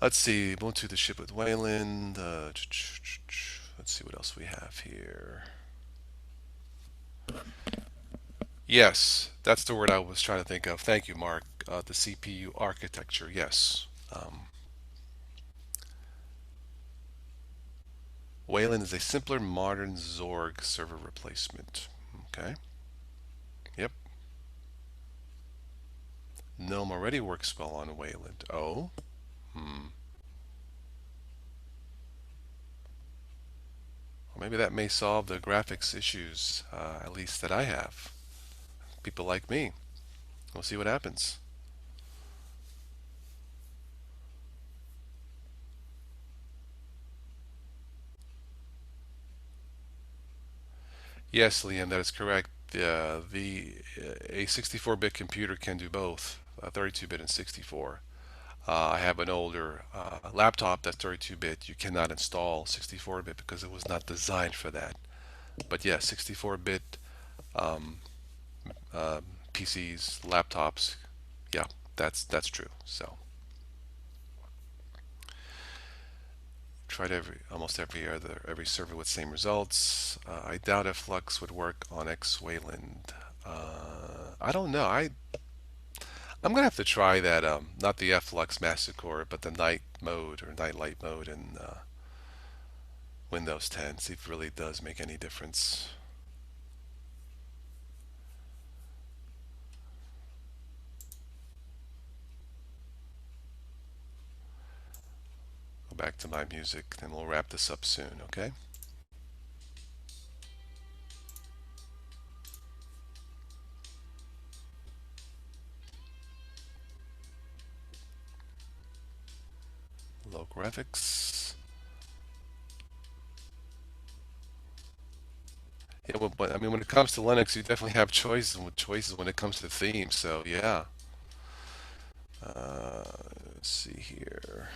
A: Let's see. Won't do the ship with Wayland. Let's see what else we have here. Yes, that's the word I was trying to think of. Thank you, Mark. The CPU architecture. Yes. Wayland is a simpler, modern Zorg server replacement. Okay. Yep. GNOME already works well on Wayland. Oh. Hmm. Well, maybe that may solve the graphics issues, at least that I have. People like me. We'll see what happens. Yes, Liam, that is correct. A 64-bit computer can do both, 32-bit and 64. I have an older laptop that's 32-bit. You cannot install 64-bit because it was not designed for that. But yes, 64-bit um, PCs, laptops, yeah, that's true. So tried almost every server with same results. I doubt if Flux would work on X Wayland. I don't know. I'm gonna have to try that. Not the Flux Massacre, but the night mode or nightlight mode in Windows 10. See if it really does make any difference. Go back to my music, then we'll wrap this up soon. Okay. Low graphics. Yeah, well, but I mean, when it comes to Linux, you definitely have choices when it comes to themes. So yeah. Let's see here.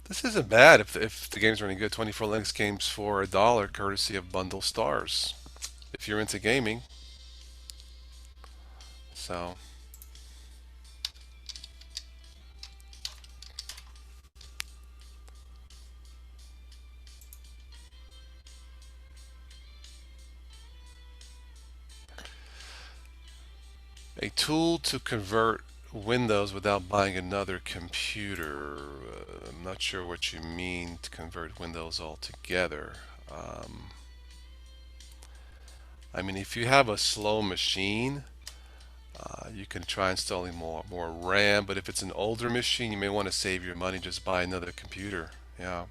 A: This isn't bad if the game's running good. 24 Linux games for $1, courtesy of Bundle Stars. If you're into gaming, so a tool to convert Windows without buying another computer. I'm not sure what you mean to convert Windows altogether. Um, I mean, if you have a slow machine, you can try installing more RAM. But if it's an older machine, you may want to save your money, just buy another computer. Yeah.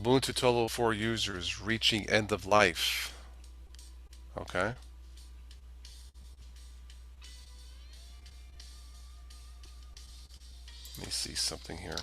A: Ubuntu 12.04 users reaching end of life. Okay. Let me see something here.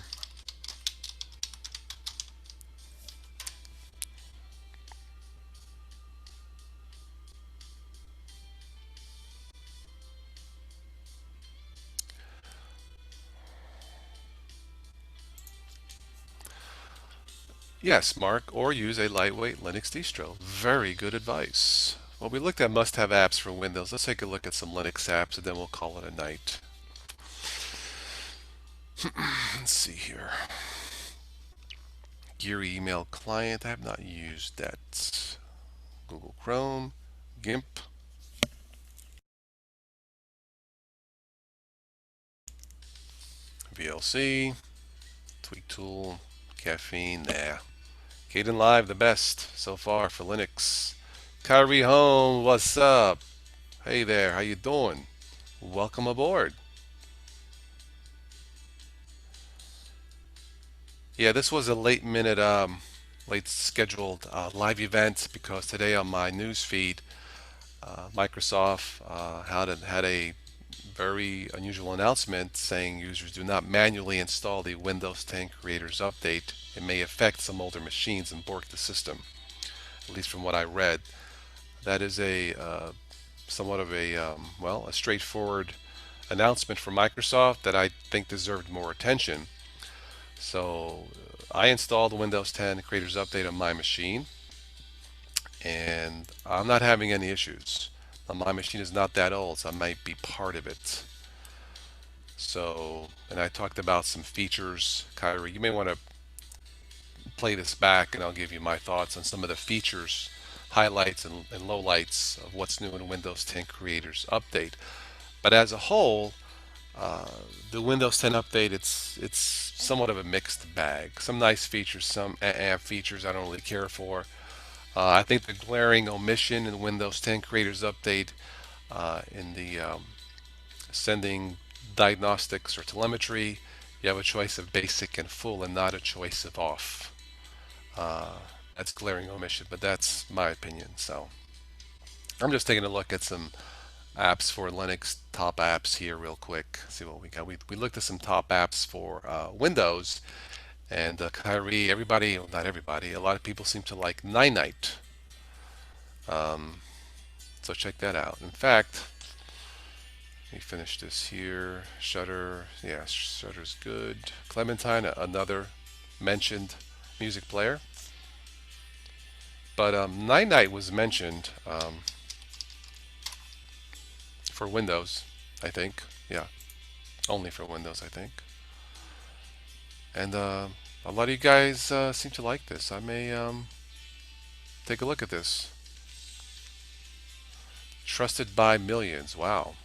A: Yes, Mark, or use a lightweight Linux distro. Very good advice. Well, we looked at must-have apps for Windows. Let's take a look at some Linux apps and then we'll call it a night. Let's see here. Gear email client. I have not used that. Google Chrome, GIMP, VLC, Tweak Tool, Caffeine. Nah. Kden Live, the best so far for Linux. Kyrie Home, what's up? Hey there, how you doing? Welcome aboard. Yeah, this was a late minute, late scheduled live event because today on my news feed, Microsoft had a very unusual announcement saying users do not manually install the Windows 10 Creators Update. It may affect some older machines and bork the system, at least from what I read. That is a somewhat of a well, a straightforward announcement from Microsoft that I think deserved more attention. So I installed the Windows 10 Creators Update on my machine, and I'm not having any issues. Now, my machine is not that old, so I might be part of it. So, and I talked about some features. Kyrie, you may want to play this back, and I'll give you my thoughts on some of the features, highlights, and lowlights of what's new in Windows 10 Creators Update. But as a whole, uh, the Windows 10 update, it's somewhat of a mixed bag. Some nice features, some features I don't really care for. I think the glaring omission in Windows 10 Creators Update in the sending diagnostics or telemetry, you have a choice of basic and full and not a choice of off. Uh, that's glaring omission, but that's my opinion. So I'm just taking a look at some apps for Linux, top apps here real quick. See what we got. We looked at some top apps for Windows, and Kyrie, everybody, well, not everybody, a lot of people seem to like Nine Night. Um, so check that out. In fact, let me finish this here. Shutter, yeah, Shutter's good. Clementine, another mentioned music player. But Nine Night was mentioned for Windows, I think. Yeah, only for Windows, I think. And a lot of you guys seem to like this. I may take a look at this. Trusted by millions. Wow.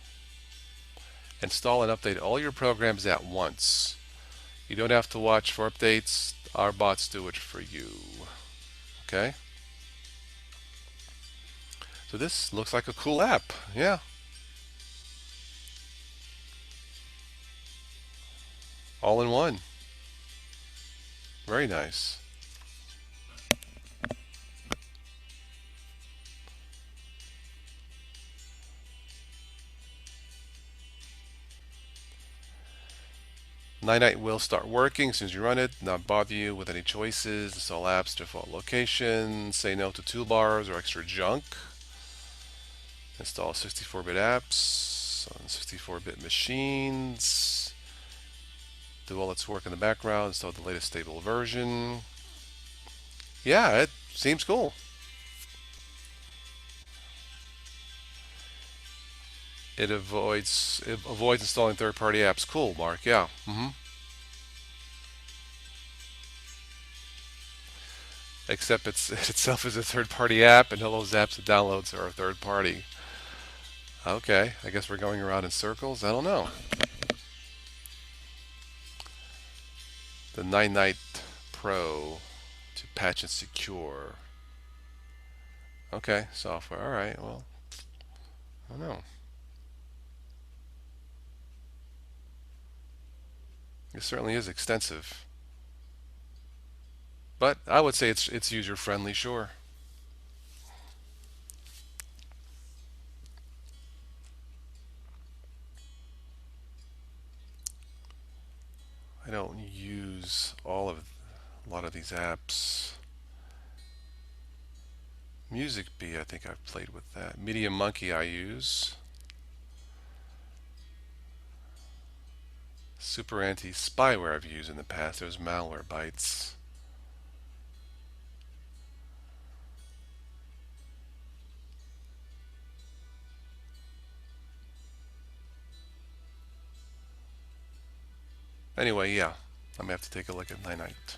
A: Install and update all your programs at once. You don't have to watch for updates. Our bots do it for you. Okay? So this looks like a cool app. Yeah. All in one. Very nice. Night will start working as soon as you run it. Not bother you with any choices. Install apps, default location. Say no to toolbars or extra junk. Install 64-bit apps on 64-bit machines. Do all its work in the background. Install the latest stable version. Yeah, it seems cool. It avoids installing third-party apps. Cool, Mark. Yeah. Except it itself is a third-party app, and all those apps it downloads are third-party. Okay, I guess we're going around in circles. I don't know. The Nine Night Pro to patch and secure. Okay, software. All right. Well, I don't know. It certainly is extensive. But I would say it's user friendly, sure. I don't use a lot of these apps. Music Bee, I think I've played with that. Media Monkey I use. Super Anti Spyware I've used in the past. There's malware bytes. Anyway, yeah, I'm gonna have to take a look at Night.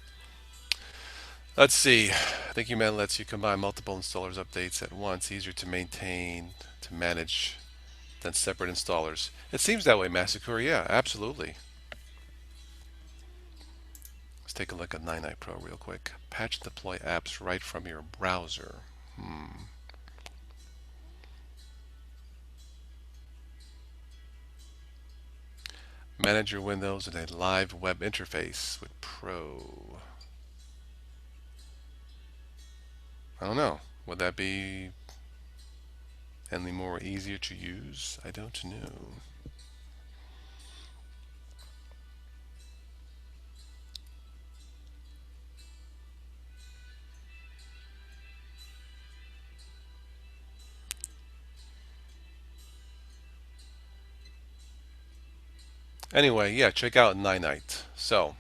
A: Let's see. I think Human lets you combine multiple installers updates at once, easier to maintain, to manage than separate installers. It seems that way, Massacre. Yeah, absolutely. Let's take a look at Night Pro real quick. Patch and deploy apps right from your browser. Manage your windows in a live web interface with Pro. I don't know. Would that be any more easier to use? I don't know. Anyway, yeah, check out Night. So,